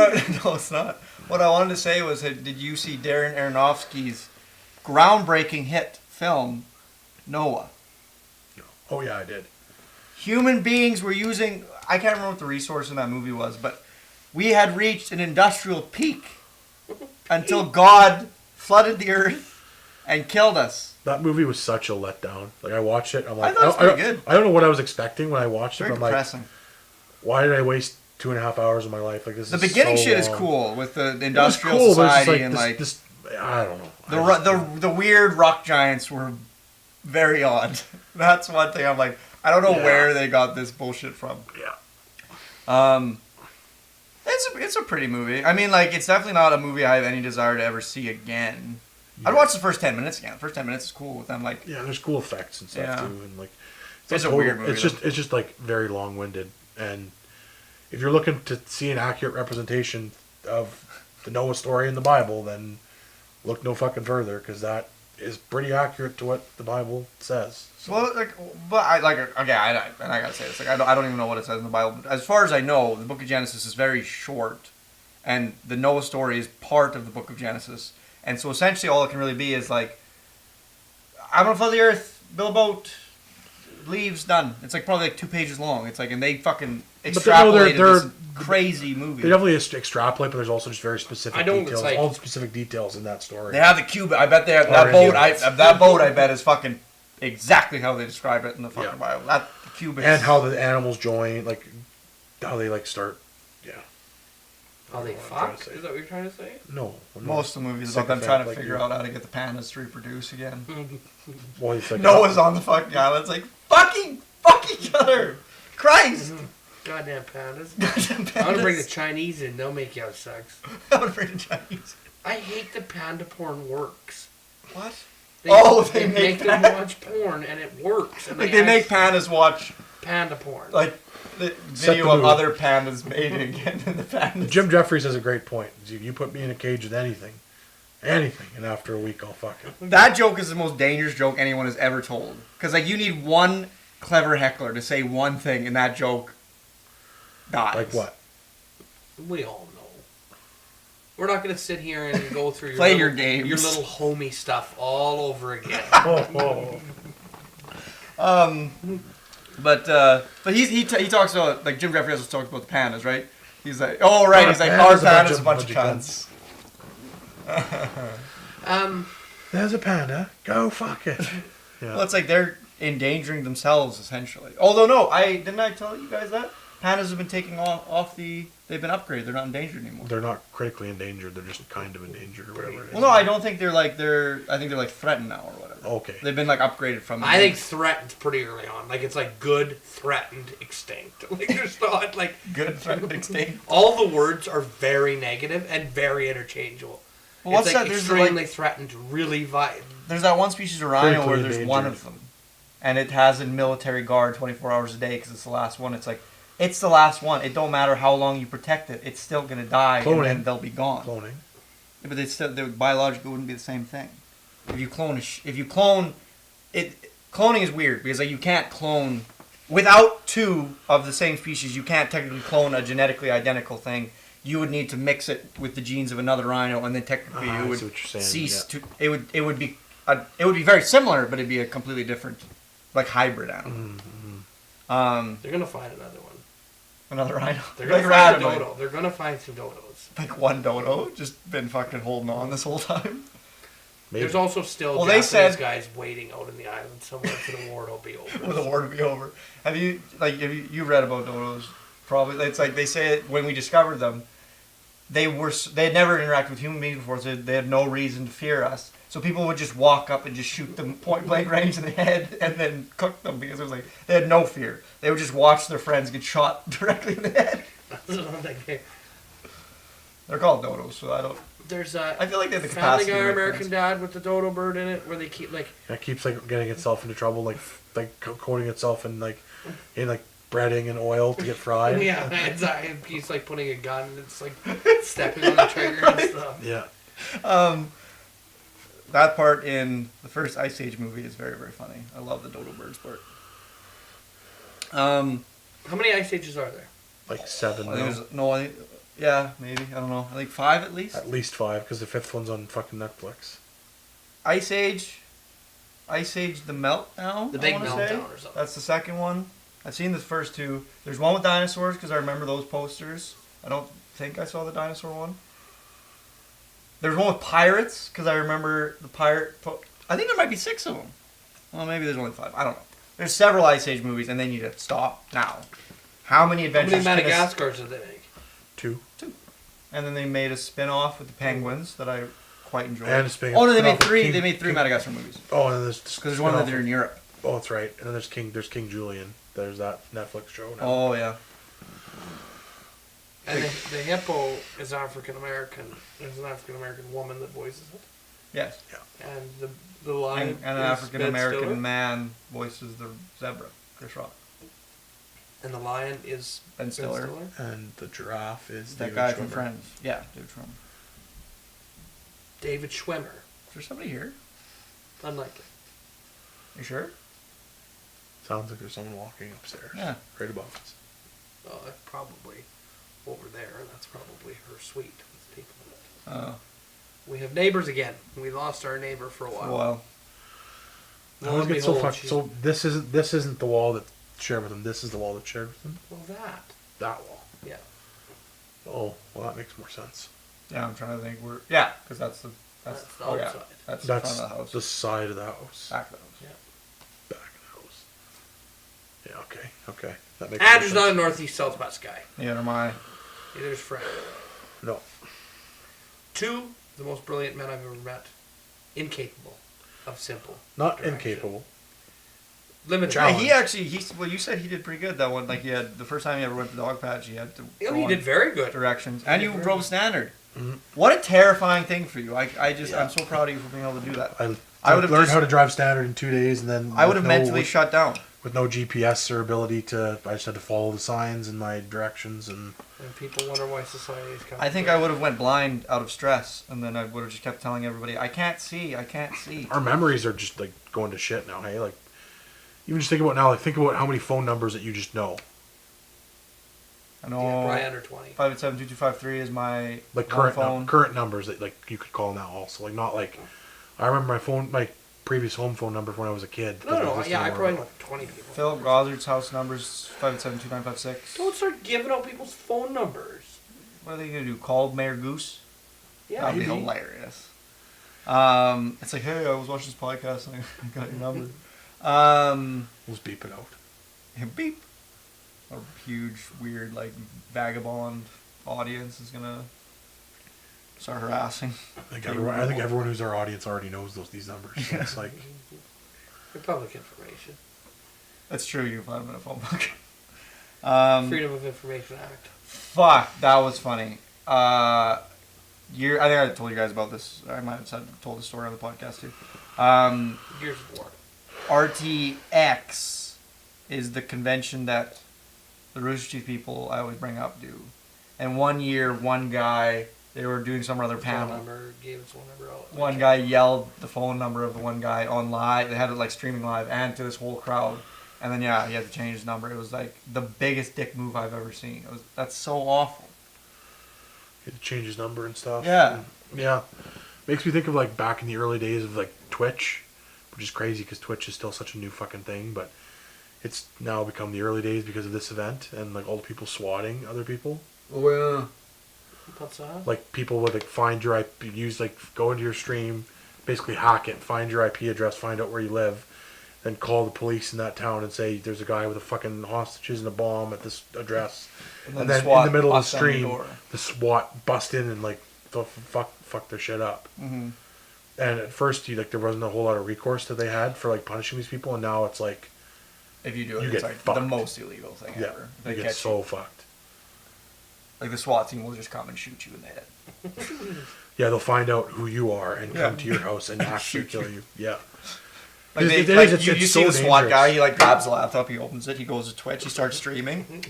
it's not. What I wanted to say was, did you see Darren Aronofsky's groundbreaking hit film, Noah? Oh yeah, I did. Human beings were using, I can't remember what the resource in that movie was, but we had reached an industrial peak until God flooded the earth and killed us. That movie was such a letdown. Like I watched it, I'm like, I thought it was pretty good. I don't know what I was expecting when I watched Very it. But I'm depressing. like, why did I waste 2.5 hours of my life? Like this. The is beginning so shit long. is cool with the industrial cool, but it's society just and like this, I don't know. the weird rock giants were very odd. That's one thing I'm like, I don't know where they got this bullshit from. Yeah. It's a pretty movie. I mean, like, it's definitely not a movie I have any desire to ever see again. I'd watch the first 10 minutes again. The first 10 minutes is cool with them, like... Yeah, there's cool effects and stuff, too. And, like, it's a weird movie. It's just, like, very long-winded. And if you're looking to see an accurate representation of the Noah story in the Bible, then look no fucking further, because that is pretty accurate to what the Bible says. So. Well, like, but I gotta say this, like, I don't even know what it says in the Bible. But as far as I know, the Book of Genesis is very short, and the Noah story is part of the Book of Genesis. And so essentially, all it can really be is like, I'm gonna flood the earth, build a boat, leaves, done. It's like probably like 2 pages long. It's like, and they fucking extrapolated this crazy movie. They definitely extrapolate, but there's also just very specific details. Like, all the specific details in that story. They have the cube. I bet they have that boat. That boat, I bet, is fucking exactly how they describe it in the fucking Bible. That cube is, and how the animals join, like how they like start. Yeah. How they fuck? Is that what you're trying to say? No. Most of the movies about them trying to figure out how to get the pandas to reproduce again. Well, he's like, Noah's on the fucking island. It's like, fuck each other. Christ. Goddamn pandas. I'm gonna bring the Chinese in. They'll make you have sex. I'm gonna bring the Chinese. I hate that panda porn works. What? They make them watch porn and it works. And like they make pandas watch panda porn. Like the video of other pandas mating again in the pandas. Jim Jeffries has a great point. You put me in a cage with anything, and after a week I'll fuck it. That joke is the most dangerous joke anyone has ever told. Because like you need one clever heckler to say one thing, and that joke dies. Like what? We all know. We're not going to sit here and go through your games, your little homie stuff all over again. But he talks about, like, Jim Jeffries also talks about the pandas, right? He's like, oh right, he's like, our panda's a bunch of cunts. There's a panda. Go fuck it. Yeah. Well, it's like they're endangering themselves essentially. Although no, didn't I tell you guys that pandas have been taking off the. They've been upgraded. They're not endangered anymore. They're not critically endangered. They're just kind of endangered or whatever it is. Well, no, I don't think they're like I think they're like threatened now or whatever. Okay. They've been like upgraded from. I think threatened pretty early on. Like it's like good, threatened, extinct. Like there's not like good, threatened, extinct. All the words are very negative and very interchangeable. Well, what's it's like that? There's extremely threatened, really There's that one species of rhino where Critically there's one endangered. of them, and it has a military guard 24 hours a day because it's the last one. It's like, it's the last one. It don't matter how long you protect it. It's still gonna die, and then they'll be gone. Cloning. Yeah, but they biologically wouldn't be the same thing. If you clone it, cloning is weird because like you can't clone without two of the same species. You can't technically clone a genetically identical thing. You would need to mix it with the genes of another rhino, and then technically it would cease to. It would be very similar, but it'd be a completely different, like hybrid animal. Mm-hmm. They're gonna find another one. Another rhino. They're gonna find a dodo. They're gonna find some dodos. Like one dodo, just been fucking holding on this whole time. Maybe. There's also still Japanese guys waiting out in the island somewhere for the war to be over. For the war to be over. Have you read about dodos? Probably. It's like they say when we discovered them, they had never interacted with human beings before, so they had no reason to fear us. So people would just walk up and just shoot them point blank range in the head and then cook them because it was like they had no fear. They would just watch their friends get shot directly in the head. They're called dodos, so I don't. There's I feel like they have the Family capacity. Guy American Dad with the dodo bird in it, where they keep like. That keeps like getting itself into trouble, like coating itself in breading and oil to get fried. Yeah, and he's like putting a gun and it's like stepping on the trigger and stuff. Yeah. That part in the first Ice Age movie is very, very funny. I love the dodo birds part. How many Ice Ages are there? Like 7. Yeah, maybe. I don't know. I think 5 at least. At least 5, because the 5th one's on fucking Netflix. Ice Age the Meltdown. The Big I wanna Meltdown say. or something. That's the second one. I've seen the first 2. There's one with dinosaurs because I remember those posters. I don't think I saw the dinosaur one. There's one with pirates because I remember the pirate. I think there might be 6 of them. Well, maybe there's only 5. I don't know. There's several Ice Age movies, and then you just stop now. How many adventures? How many Madagascars did they make? 2. And then they made a spin-off with the penguins that I quite enjoyed. And no, they made 3. They made 3 Madagascar movies. Oh, and there's because there's one that they're in Europe. Oh, that's right. And then there's King Julian. There's that Netflix show now. Oh yeah. And the hippo is African American. There's an African American woman that voices it. Yes. Yeah. And the lion and an African American man voices the zebra, Chris Rock. And the lion is Ben Stiller. And the giraffe is that David guy Schwimmer. from Friends. Yeah, David Schwimmer. David Schwimmer. Is there somebody here? Unlikely. You sure? Sounds like there's someone walking upstairs. Yeah. Right above us. Oh, that's probably over there. That's probably her suite with people in it. Oh. We have neighbors again. We lost our neighbor for a while. I always get so fucked. So this isn't the wall that's shared with them. This is the wall that's shared with them. Well, that wall. Yeah. Oh, well, that makes more sense. Yeah, I'm trying to think. Because that's the outside. Yeah, that's the front of the house. The side of the house. Back of the house. Yeah. Back of the house. Yeah. Okay. That makes. Andrew's not a northeast southwest guy. Neither am I. Neither is Fred. No. 2, the most brilliant men I've ever met. Incapable of simple. Not direction. incapable. Limit Yeah, challenge. you said he did pretty good that one. Like he had the first time he ever went to Dog Patch, he had to. He did very good. Directions, and you drove standard. Mm-hmm. What a terrifying thing for you! I'm so proud of you for being able to do that. I would have learned how to drive standard in 2 days, and then I would have mentally shut down with no GPS or ability to. I just had to follow the signs and my directions, and people wonder why society is coming. I think I would have went blind out of stress, and then I would have just kept telling everybody, "I can't see, I can't see." Our memories are just like going to shit now. Hey, like even just think about now. Like think about how many phone numbers that you just know. I know. Yeah, probably under 20. 587-2253 is my like phone. current numbers that like you could call now. Also, like not like I remember my previous home phone number from when I was a kid. No. Yeah, I probably know 20 people. Philip Goddard's house number's 587-2956. Don't start giving out people's phone numbers. What are they gonna do? Call Mayor Goose? Yeah, That'd be maybe. hilarious. It's like, hey, I was watching this podcast and I got your number. Let's beep it out. Beep. A huge, weird, like vagabond audience is gonna start harassing. I think everyone who's our audience already knows these numbers. So it's like For public information. That's true. You can find them in a phone book. Freedom of Information Act. Fuck, that was funny. year. I think I told you guys about this. I might have told the story on the podcast too. Gears of War. RTX is the convention that the Rooster Teeth people I always bring up do. And one year, one guy, they were doing some other panel. One guy yelled the phone number of the one guy on live. They had it like streaming live and to this whole crowd. And then he had to change his number. It was like the biggest dick move I've ever seen. That's so awful. He had to change his number and stuff. Yeah. Yeah. Makes me think of like back in the early days of like Twitch, which is crazy because Twitch is still such a new fucking thing, but it's now become the early days because of this event and like all the people swatting other people. Oh yeah. What's that? Like people would like find your IP, go into your stream, basically hack it, find your IP address, find out where you live, then call the police in that town and say there's a guy with a fucking hostages and a bomb at this address. And then in the middle of the stream, the SWAT bust in and like fuck their shit up. Mm-hmm. And at first, there wasn't a whole lot of recourse that they had for like punishing these people, and now it's like if you do it, you it's get like fucked. the most illegal thing ever. You get so fucked. Like the SWAT team will just come and shoot you in the head. Yeah, they'll find out who you are and come to your house and actually kill you. Yeah. Like you see the SWAT guy, he like grabs the laptop, he opens it, he goes to Twitch, he starts streaming.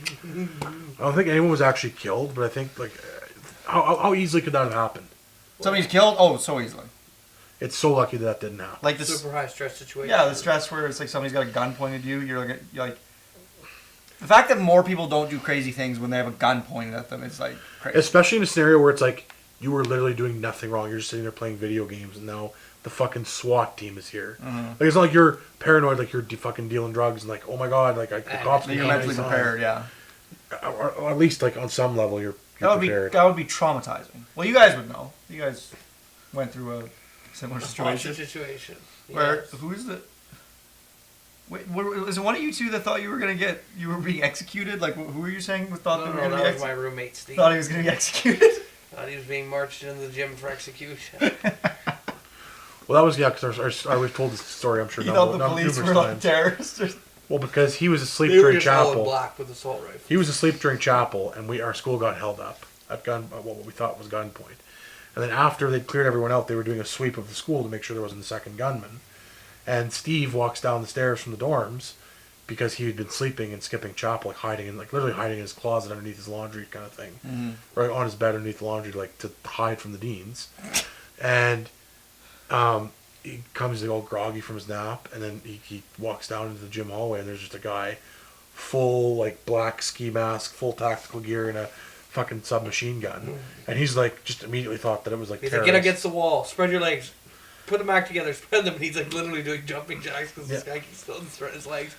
I don't think anyone was actually killed, but I think like how easily could that have happened? Somebody's killed? Oh, so easily. It's so lucky that didn't happen. Like this super high stress situation. Yeah, the stress where it's like somebody's got a gun pointed at you. You're like the fact that more people don't do crazy things when they have a gun pointed at them is like crazy. Especially in a scenario where it's like you were literally doing nothing wrong. You're just sitting there playing video games, and now the fucking SWAT team is here. Mm-hmm. Like it's not like you're paranoid, like you're fucking dealing drugs, and like oh my god, like the cops. You're mentally prepared, yeah. Or at least like on some level, you're prepared. That would be traumatizing. Well, you guys would know. You guys went through a similar situation. Where who's the? Wait, is it one of you two that thought you were being execued? Like, who were you saying thought they were going to be executed? That was my roommate, Steve. Thought he was going to be executed? Thought he was being marched into the gym for execution. Well, that was, because I always told this story, I'm sure. You thought the police were like terrorists? Well, because he was asleep they during were just chapel. all in black with assault rifles. He was asleep during chapel, and our school got held up at what we thought was gunpoint. And then after they'd cleared everyone out, they were doing a sweep of the school to make sure there wasn't a second gunman. And Steve walks down the stairs from the dorms because he had been sleeping and skipping chapel, like literally hiding in his closet underneath his laundry kind of thing. Mm-hmm. Right on his bed underneath the laundry, like to hide from the deans. And he comes all groggy from his nap, and then he walks down into the gym hallway, and there's just a guy full like black ski mask, full tactical gear, and a fucking submachine gun. And he's like just immediately thought that it was like he's like, get against the wall, spread your legs, put them back together, spread them. And he's like literally doing jumping jacks because this guy keeps still spread his legs.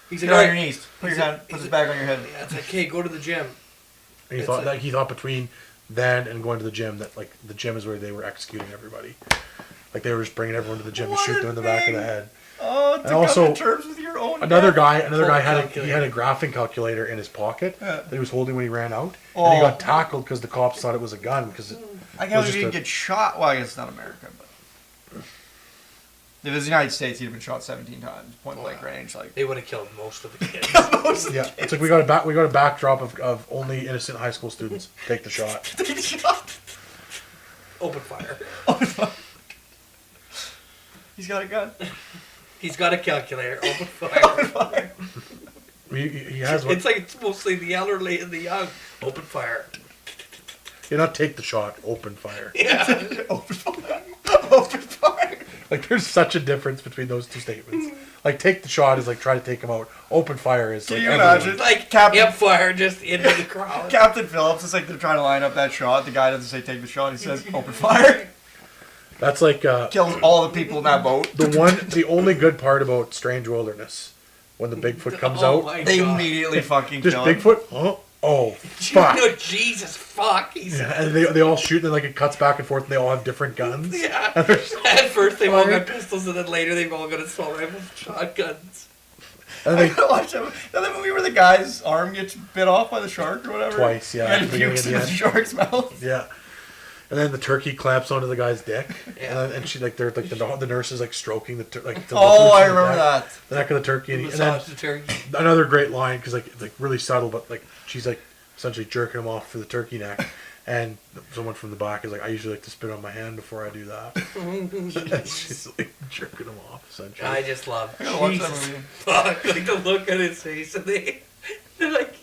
He's like, get on your knees, put his bag on your head. Yeah, it's like, hey, go to the gym. And he thought between then and going to the gym that like the gym is where they were executing everybody. Like they were just bringing everyone to the gym to shoot them in the back of the head. Oh, to come to terms with your own another guy had a graphing calculator in his pocket that he was holding when he ran out, and he got tackled because the cops thought it was a gun. Because I can't believe he didn't get shot. Well, I guess it's not America, but if it was the United States, he'd have been shot 17 times, point blank range. Like they would have killed most of the kids. It's like we got a backdrop of only innocent high school students. Take the shot. Take the shot. Open fire. Open fire. He's got a gun. He's got a calculator. Open fire. Open fire. He has one. It's like it's mostly the elderly and the young. Open fire. You not take the shot. Open fire. Yeah. Open fire. Open fire. Like there's such a difference between those two statements. Like take the shot is like try to take him out. Open fire is like Can you imagine? Like Captain fire just into the crowd. Captain Phillips is like they're trying to line up that shot. The guy doesn't say take the shot. He says open fire. That's like kills all the people in that boat. The only good part about Strange Wilderness, when the Bigfoot comes out, they immediately fucking just kill him. Bigfoot. Oh, fuck! Jesus, fuck! And they all shoot, and then like it cuts back and forth, and they all have different guns. Yeah. At first they've all got pistols, and then later they've all got assault rifles, shotguns. And I gotta watch that movie where the guy's arm gets bit off by the shark or whatever. Twice, yeah. And he pukes in the shark's mouth. Yeah. And then the turkey clamps onto the guy's dick, and she like they're like the nurse is like stroking the I remember that. The neck of the turkey, and then the turkey. Another great line because like really subtle, but like she's like essentially jerking him off for the turkey neck. And someone from the back is like, I usually like to spit on my hand before I do that. She's like jerking him off, essentially. I just love Jesus. Fuck, like the look on his face, and they're like,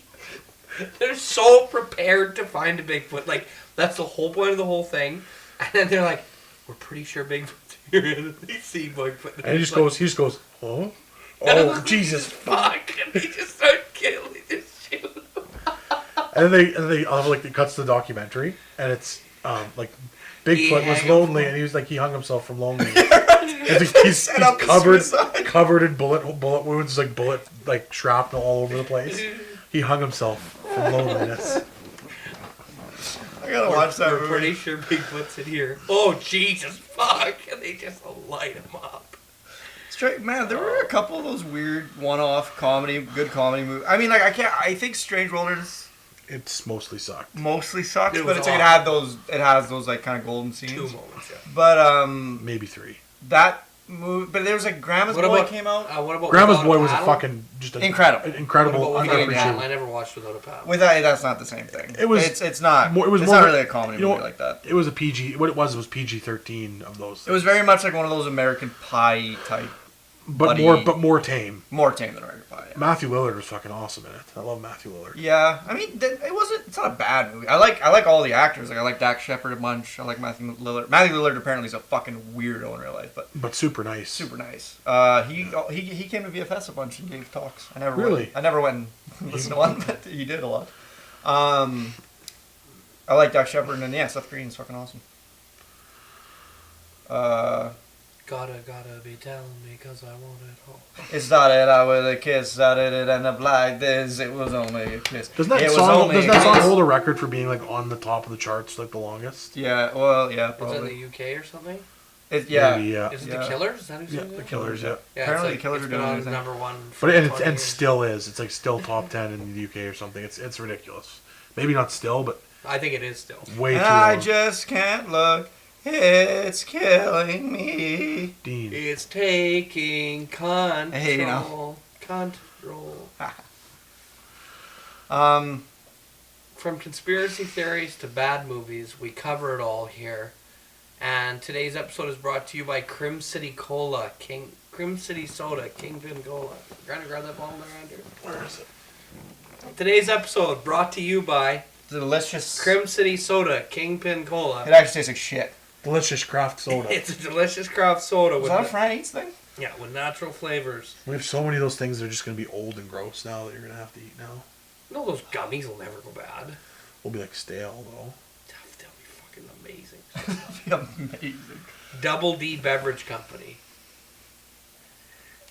they're so prepared to find a Bigfoot. Like, that's the whole point of the whole thing. And then they're like, we're pretty sure Bigfoot's here. And then they see Bigfoot. And he just goes, oh? Oh, Jesus. Fuck. And they just start killing. They just shoot him. And then it cuts to the documentary, and it's like Bigfoot was lonely, and he was like he hung himself from loneliness. he's covered in bullet wounds, like shrapnel all over the place. He hung himself from loneliness. I gotta watch that We're movie. pretty sure Bigfoot's in here. Oh Jesus, fuck! And they just light him up. Straight man, there were a couple of those weird one-off good comedy movies. I mean, like I think Strange Wilderness It's mostly sucked. mostly sucks, It but was it's like it has those like kind of golden scenes. 2 moments, yeah. But Maybe 3. that movie, but there was like Grandma's Boy came out. What about Grandma's Without a Boy was a Paddle? fucking just Incredible. incredible, What about Without a Paddle? underappreciated. I never watched Without a Paddle. That's not the same thing. It was- It's not. It was it's more not of really a comedy movie like that. It was a PG. What it was PG-13 of those. It was very much like one of those American Pie type, but buddy- more tame. more tame than American Pie. Yeah. Matthew Lillard was fucking awesome in it. I love Matthew Lillard. Yeah, I mean, it wasn't. It's not a bad movie. I like all the actors. Like I like Dak Shepard a bunch. I like Matthew Lillard. Matthew Lillard apparently is a fucking weirdo in real life, but Super nice. super nice. He came to VFS a bunch and gave talks. I never Really? Went. I never went and listened to one, but he did a lot. I like Dak Shepard and yeah, Seth Green's fucking awesome. Gotta be telling me 'cause I want it all. It started out with a kiss, started it end up like this. It was only a kiss. Doesn't that It was song only a song kiss. hold a record for being like on the top of the charts like the longest? Yeah, well, yeah, Is it in probably. the UK or something? Yeah. Maybe, yeah. Is it Yeah. the Killers? Is that who's Yeah, singing the it? Killers, yeah. Yeah, Apparently it's the Killers it's are been doing on anything. number one. For But and 20 years. still is. It's like still top 10 in the UK or something. It's ridiculous. Maybe not still, but I think it is still. way too I long. just can't look. It's killing me. Dean. It's taking control. Hey, you know. Control. Um, From conspiracy theories to bad movies, we cover it all here. And today's episode is brought to you by Crim City Cola, Crim City Soda, Kingpin Cola. Trying to grab that bottle there, Andrew. Where is it? Today's episode brought to you by delicious. Crim City Soda, Kingpin It Cola. actually tastes like shit. Delicious craft soda. It's a delicious craft soda Was with that a Fran Eats thing? yeah, with natural flavors. We have so many of those things that are just going to be old and gross now that you're going to have to eat now. No, those gummies will never go bad. Will be like stale though. They'll be fucking amazing. Amazing. Double D Beverage Company.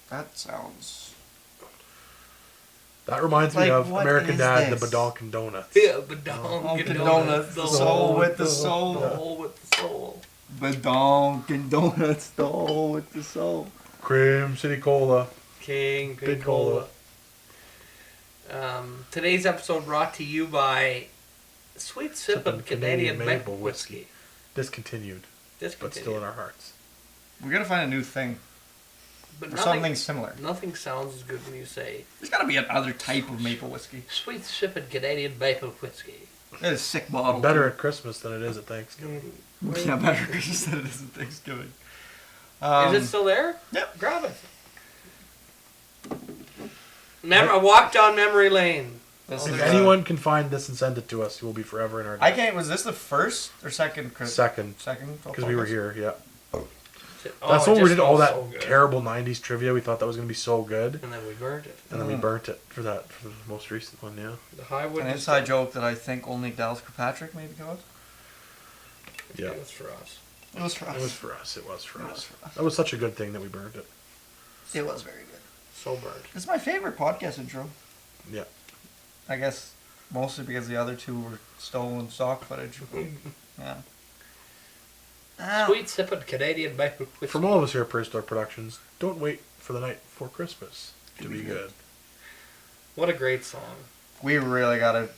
That sounds. That reminds me Like, of what American is Dad, this? the Badonkin Donuts. Yeah, Badonkin Donuts, the soul with the soul. The hole with the soul. Badonkin Donuts, the hole with the soul. Crim City Cola. Kingpin Big Cola. Today's episode brought to you by Sweet Sippin' Canadian Maple Whiskey. Discontinued, but still in our hearts. We're gonna find a new thing. But Or something similar. Nothing sounds as good when you say There's gotta be another type of maple whiskey. Sweet Sippin' Canadian Maple Whiskey. That is a sick bottle. Better at Christmas than it is at Thanksgiving. Yeah, better at Christmas than it is at Thanksgiving. Is it still there? Yep. Grab it. I walked down memory lane. This If is, anyone can find this and send it to us, you will be forever in our I debt. can't. Was this the first or second? Second, Second. because we were here, yeah. Oh, That's it when we just did all smells that so good. terrible 90s trivia. We thought that was going to be so good. And then we burned it. And then we burnt it for the most recent one, yeah. The Highwood. An inside joke that I think only Dallas Kirkpatrick maybe got. Yeah. It was for us. It was for us. It was for us. It was for It was us. for us. That was such a good thing that we burned it. It was very good. So burned. It's my favorite podcast intro. Yeah. I guess mostly because the other two were stolen stock footage. Yeah. Sweet Sippin' Canadian Maple Whiskey. From all of us here at Prehistoric Productions, don't wait for the night before Christmas to be good. What a great song. We really gotta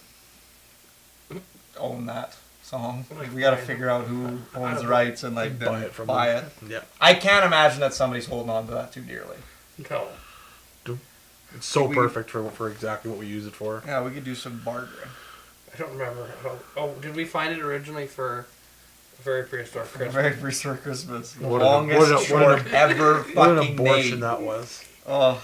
own that song. Like, we gotta figure out who owns the rights and like Buy then it from buy it. them. Yeah. I can't imagine that somebody's holding on to that too dearly. No. It's so We- perfect for exactly what we use it for. Yeah, we could do some bartering. I don't remember. Oh, did we find it originally for Very Prehistoric Christmas? Very Prehistoric Christmas. The What longest short ever What an fucking abortion made. that was. Oh,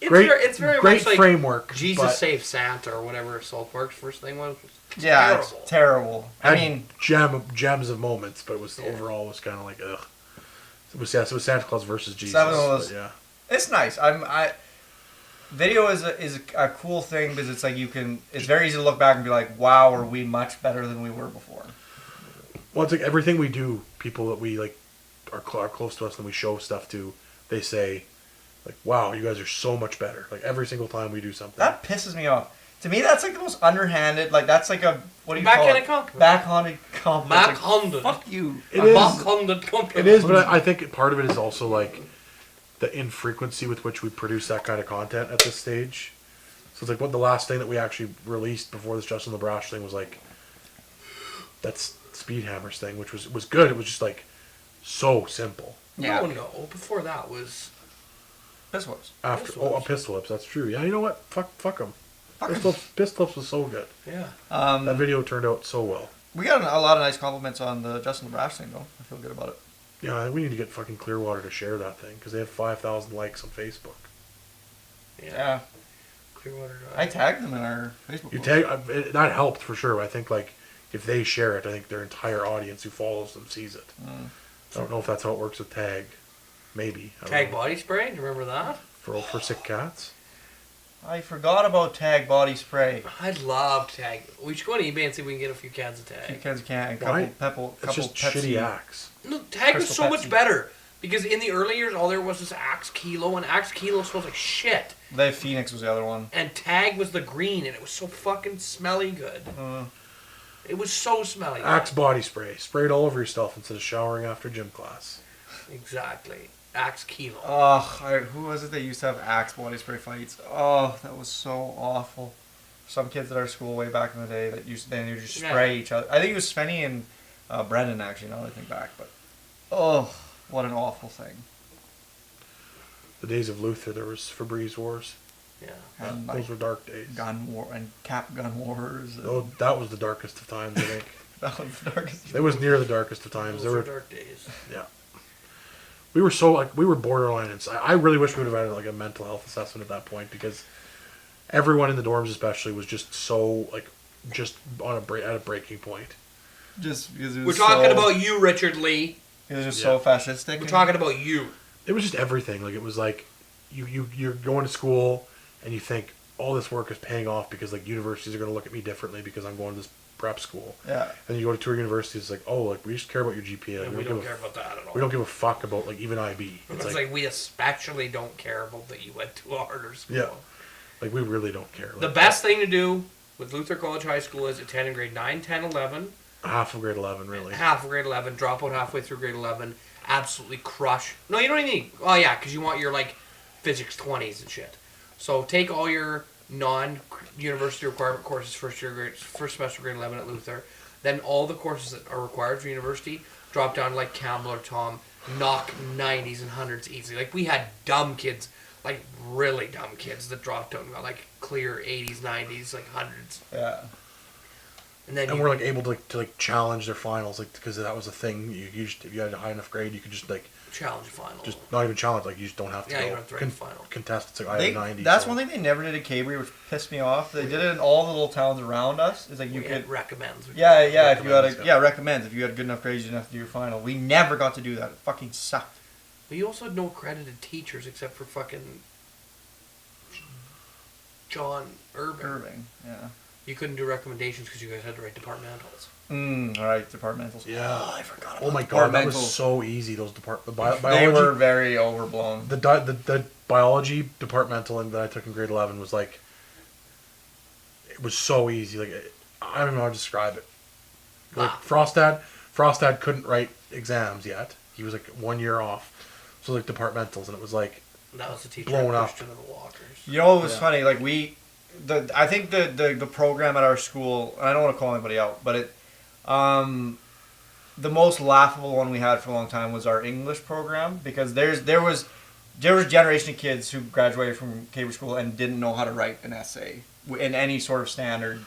It's very great much like framework. Jesus but Save Santa or whatever Saltmark's first thing was. yeah, Terrible. it's terrible. I had mean, gems of moments, but it was overall was kind of like ugh. It was Santa Claus versus Jesus. Yeah. it's nice. Video is a cool thing because it's like it's very easy to look back and be like, wow, are we much better than we were before? Well, it's like everything we do, people that we like are close to us and we show stuff to, they say, like, wow, you guys are so much better. Like every single time we do something. That pisses me off. To me, that's like the most underhanded. Like that's like a what do you call Backhanded it? compliment. Backhanded compliment. Backhanded. Fuck you. It is. Backhanded compliment. It is, but I think part of it is also like the infrequency with which we produce that kind of content at this stage. So it's like what the last thing that we actually released before this Justin LeBrash thing was like that's Speed Hammers thing, which was good. It was just like so simple. Yeah. No. Before that was Piss Whips. After Pistol Whips. Pistol Whips, that's true. Yeah, you know what? Fuck them. Fuck 'em. Pistol Whips was so good. yeah. That video turned out so well. We got a lot of nice compliments on the Justin LeBrash thing, though. I feel good about it. Yeah, we need to get fucking Clearwater to share that thing because they have 5,000 likes on Facebook. Yeah. Clearwater Drive. I tagged them in our Facebook. You post. that helped for sure. I think like if they share it, I think their entire audience who follows them sees it. I don't know if that's how it works with tag. Maybe I don't Tag know. body spray. Do you remember that? for sick cats. I forgot about Tag body spray. I love Tag. We should go on eBay and see if we can get a few cans of Few Tag. cans of can, Why? couple It's just Pepsi. shitty Axe. No, Tag was Crystal so much Pepsi. better. Because in the early years, all there was Axe Kilo, and Axe Kilo smells like shit. The Phoenix was the other one. And Tag was the green, and it was so fucking smelly good. It was so smelly. Axe body spray. Spray it all over yourself instead of showering after gym class. Exactly. Axe Kilo. Who was it that used to have Axe body spray fights? Oh, that was so awful. Some kids at our school way back in the day that used they would just spray each other. I think it was Spenny and Brendan actually. Now that I think back, but what an awful thing. The days of Luther, there was Febreze Wars. Yeah. And Those were dark days. gun war and cap gun wars. And Oh, that was the darkest of times, I think. that was the darkest. It was near the darkest of times. Those were dark days. Yeah. We were so we were borderline inside. I really wish we would have had like a mental health assessment at that point because everyone in the dorms especially was just so just on at a breaking point. Just because it We're was talking about you, Richard Lee. It was just so fascistic. We're talking about you. It was just everything. Like it was like you're going to school and you think all this work is paying off because like universities are going to look at me differently because I'm going to this prep school. Yeah. And you go to tour universities, it's like, oh, like we just care about your GPA. And we don't care about that at all. We don't give a fuck about like even IB. It's like we especially don't care about that you went to a harder school. Yeah. Like we really don't care. The best thing to do with Luther College High School is attend in grade 9, 10, 11. Half of grade 11, really. Half of grade 11, drop out halfway through grade 11, absolutely crush. No, you don't even need. Oh, yeah, because you want your, like, physics 20s and shit. So take all your non-university requirement courses first semester grade 11 at Luther. Then all the courses that are required for university, drop down to, like, Campbell or Tom, knock 90s and 100s easily. Like, we had dumb kids, like, really dumb kids that dropped out and got, like, clear 80s, 90s, like, 100s. Yeah. And we're like able to like challenge their finals, like because that was a thing. You just, if you had a high enough grade, you could just like challenge final. just not even challenge. Like you just don't have to. Yeah, go you don't have to write the final. Contest. It's like I had 90. That's so. one thing they never did at Cabry, which pissed me off. They did it in all the little towns around us. It's like you could recommends. Yeah. If you had Recommends, recommends. If you had good enough grades, you didn't have to do your final. We never got to do that. It fucking sucked. But you also had no accredited teachers except for fucking John Irving. Yeah. You couldn't do recommendations because you guys had to write departmentals. All right, departmentals. Yeah. Oh, I forgot about Oh my god, that was departmentals. so easy. Those biology. They were very overblown. The biology departmental that I took in grade 11 was like, it was so easy. Like I don't know how to describe it. Like Frostad couldn't write exams yet. He was like 1 year off. So like departmentals, and it was like That was the teacher blown that up. pushed into the lockers. You know what was funny? Like I think the program at our school, and I don't want to call anybody out, but it, the most laughable one we had for a long time was our English program because there was a generation of kids who graduated from Cabry School and didn't know how to write an essay in any sort of standard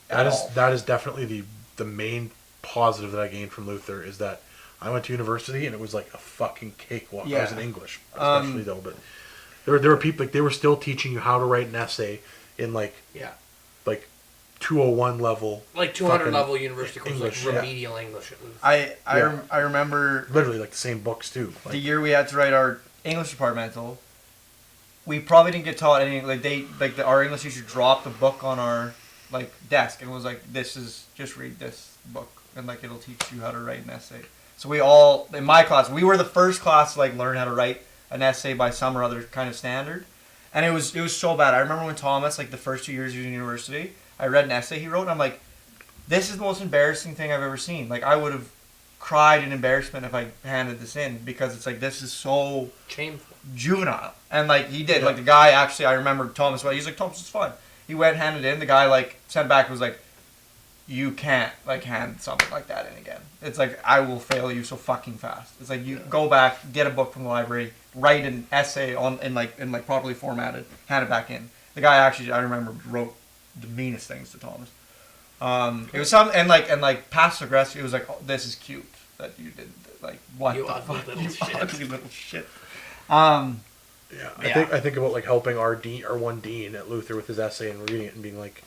That is definitely the main positive that I gained from Luther is that I went to university and it was like a fucking cakewalk. I was in English, especially though, but there were people like they were still teaching you how to write an essay in like 201 level, like 200 level university course, English, like remedial English at least. I remember literally like the same books too. Like, the year we had to write our English departmental. We probably didn't get taught anything. Like our English teacher dropped the book on our like desk and was like, "This is just read this book and like it'll teach you how to write an essay." So we all in my class, we were the first class to like learn how to write an essay by some or other kind of standard, and it was so bad. I remember when Thomas, like the first 2 years he was in university, I read an essay he wrote and I'm like, "This is the most embarrassing thing I've ever seen." Like I would have cried in embarrassment if I handed this in because it's like this is so shameful, juvenile. And like he did, like the guy actually, I remember Thomas. He's like, "Thomas, it's fine." He went and handed it in. The guy like sent back was like, "You can't like hand something like that in again. It's like I will fail you so fucking fast." It's like you go back, get a book from the library, write an essay in like properly formatted, hand it back in. The guy actually, I remember, wrote the meanest things to Thomas. It was some and like passive aggressive. It was like, "Oh, this is cute that you did." Like what you the ugly fuck, little you shit. ugly little shit. I think about like helping our one dean at Luther with his essay and reading it and being like,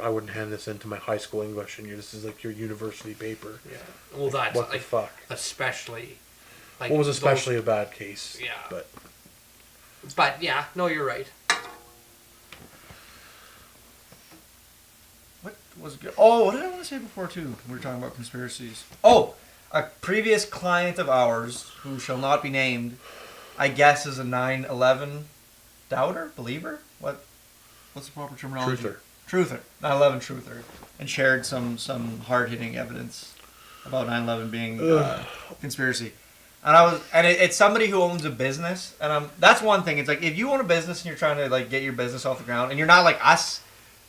I wouldn't hand this into my high school English, and this is like your university paper. Yeah. Well, that's what like, the fuck. Especially. Like what was especially a bad case. Yeah. But yeah, no, you're right. What was good? Oh, what did I want to say before too? We were talking about conspiracies. Oh, a previous client of ours, who shall not be named, I guess is a 9/11 doubter, believer. What's the proper terminology? Truther. 9/11 truther, and shared some hard hitting evidence about 9/11 being conspiracy. And it's somebody who owns a business, and that's one thing. It's like if you own a business and you're trying to like get your business off the ground, and you're not like us,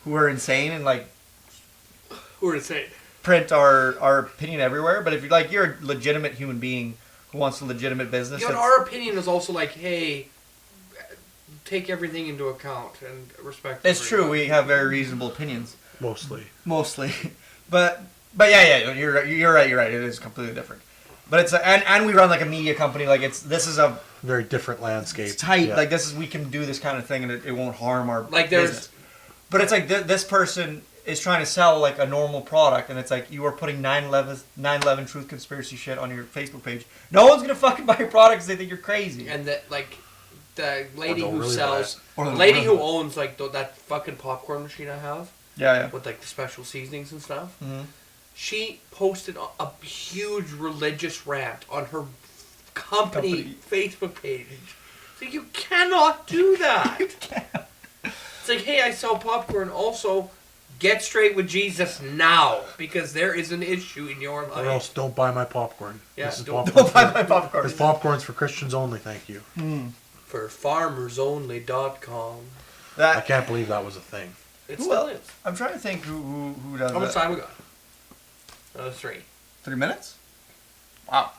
who are insane and like Who are insane. Print our opinion everywhere. But if you're a legitimate human being who wants a legitimate business, our opinion is also like, hey, take everything into account and respect. It's true. We have very reasonable opinions. mostly, but yeah. You're right. It is completely different. But it's and we run like a media company. Like this is a very different landscape. It's tight. Yeah. Like we can do this kind of thing and it won't harm our like business. But it's like this person is trying to sell like a normal product, and it's like you are putting 9/11 truth conspiracy shit on your Facebook page. No one's gonna fucking buy your product because they think you're crazy. And that like the lady who really sells, the lady who owns like that fucking popcorn machine I have. Yeah. With like the special seasonings and stuff. Mm-hmm. She posted a huge religious rant on her company Facebook page. So you cannot do that. You can't. It's like, hey, I sell popcorn. Also, get straight with Jesus now, because there is an issue in your life. Or else don't buy my popcorn. Yeah, don't buy my popcorn. This popcorn's for Christians only, thank you. For farmersonly.com. I can't believe that was a thing. It still is. I'm trying to think who does that. How much time we got? Another 3. 3 minutes? Wow.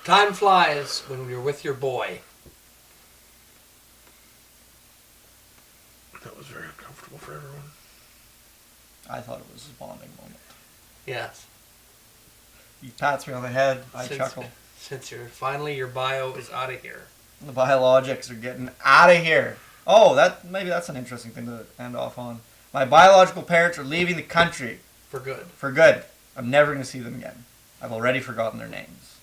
Time flies when you're with your boy. That was very uncomfortable for everyone. I thought it was a bonding moment. Yes. He pats me on the head. I chuckle. Since your bio is out of here. The biologics are getting out of here. Oh, maybe that's an interesting thing to end off on. My biological parents are leaving the country. For good. For good. I'm never going to see them again. I've already forgotten their names.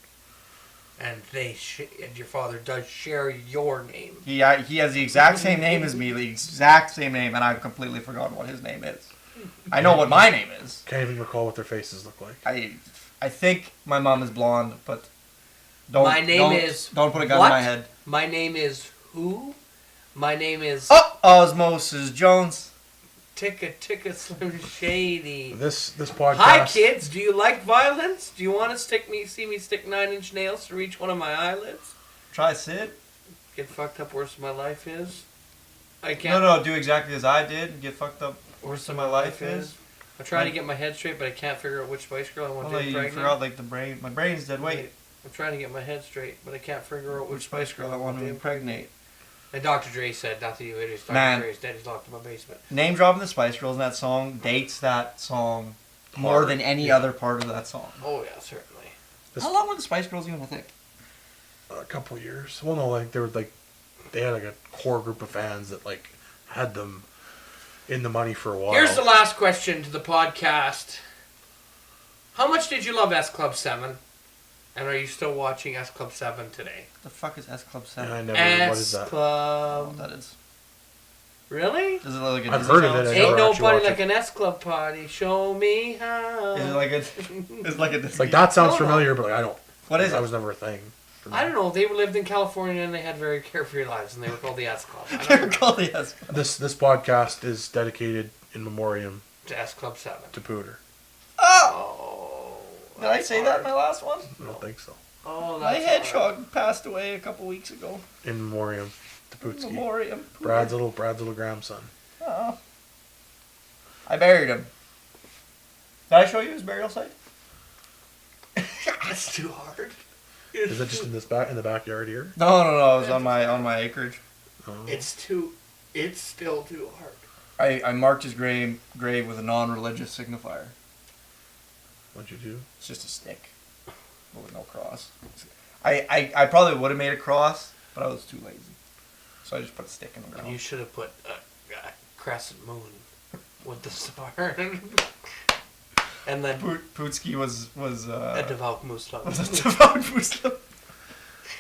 And and your father does share your name. He has the exact same name as me, the exact same name, and I've completely forgotten what his name is. I know what my name is. Can't even recall what their faces look like. I think my mom is blonde, but don't put a gun what? in my head. My name is who? My name is Osmosis Jones. Ticka Slim Shady. This podcast. Hi kids, do you like violence? Do you want to see me stick 9-inch nails through each one of my eyelids? Try Sid. Get fucked up worse than my life is. I can't. No, do exactly as I did and get fucked up worse than my life is. I'm trying to get my head straight, but I can't figure out which Spice Girl I want to impregnate. You forgot like the brain. My brain's dead. Wait. I'm trying to get my head straight, but I can't figure out which Spice Girl I want to impregnate. And Dr. Dre said, "Nothing you it is Dr. Man. Dre's dead. He's locked in my basement." Name dropping the Spice Girls in that song dates that song more Hard. than any other part of that song. Oh yeah, certainly. How long were the Spice Girls even, I think? A couple of years. Well, no, like they had like a core group of fans that like had them in the money for a while. Here's the last question to the podcast. How much did you love S Club 7? And are you still watching S Club 7 today? The fuck is S Club 7? And I never. What S is that? Club. That is. Really? Does it look like a I've Disney heard of song? it. I Ain't never no actually party watched like it. an S Club party. Show me how. Is it like a? It's like a Disney. Like that sounds No, no. familiar, but like, I don't. What is That it? was never a thing. for me. I don't know. They lived in California and they had very carefree lives, and they were called the S Club. I They're don't know. called the S Club. This podcast is dedicated in memoriam To S Club 7. to Pooter. Oh! Oh. Did I say that in my last one? I don't think so. Oh, My that's hedgehog passed away a couple weeks ago. In memoriam to Pootsky. Memoriam. Brad's little grandson. Oh. I buried him. Did I show you his burial site? That's too hard. Is that just in the backyard here? No. It was on my acreage. Oh. It's still too hard. I marked his grave with a non-religious signifier. What'd you do? It's just a stick, but with no cross. I probably would have made a cross, but I was too lazy, so I just put a stick in the ground. You should have put a crescent moon with the star. And then Pootsky was a devout Muslim. was a devout Muslim.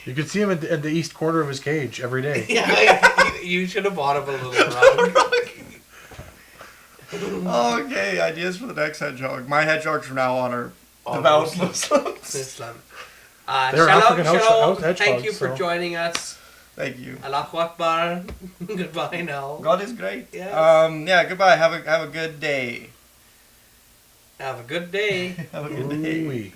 You could see him at the east corner of his cage every day. Yeah, you should have bought him a little rug. Okay, ideas for the next hedgehog. My hedgehogs from now on are devout Muslims. Islam. They're Shalom, African shalom. hedgehogs, Thank you for so- joining us. Thank you. Allahu Akbar. Goodbye now. God is great. Yes. Yeah. Goodbye. Have a good day. Have a good day. Have a good day. Ooh-wee.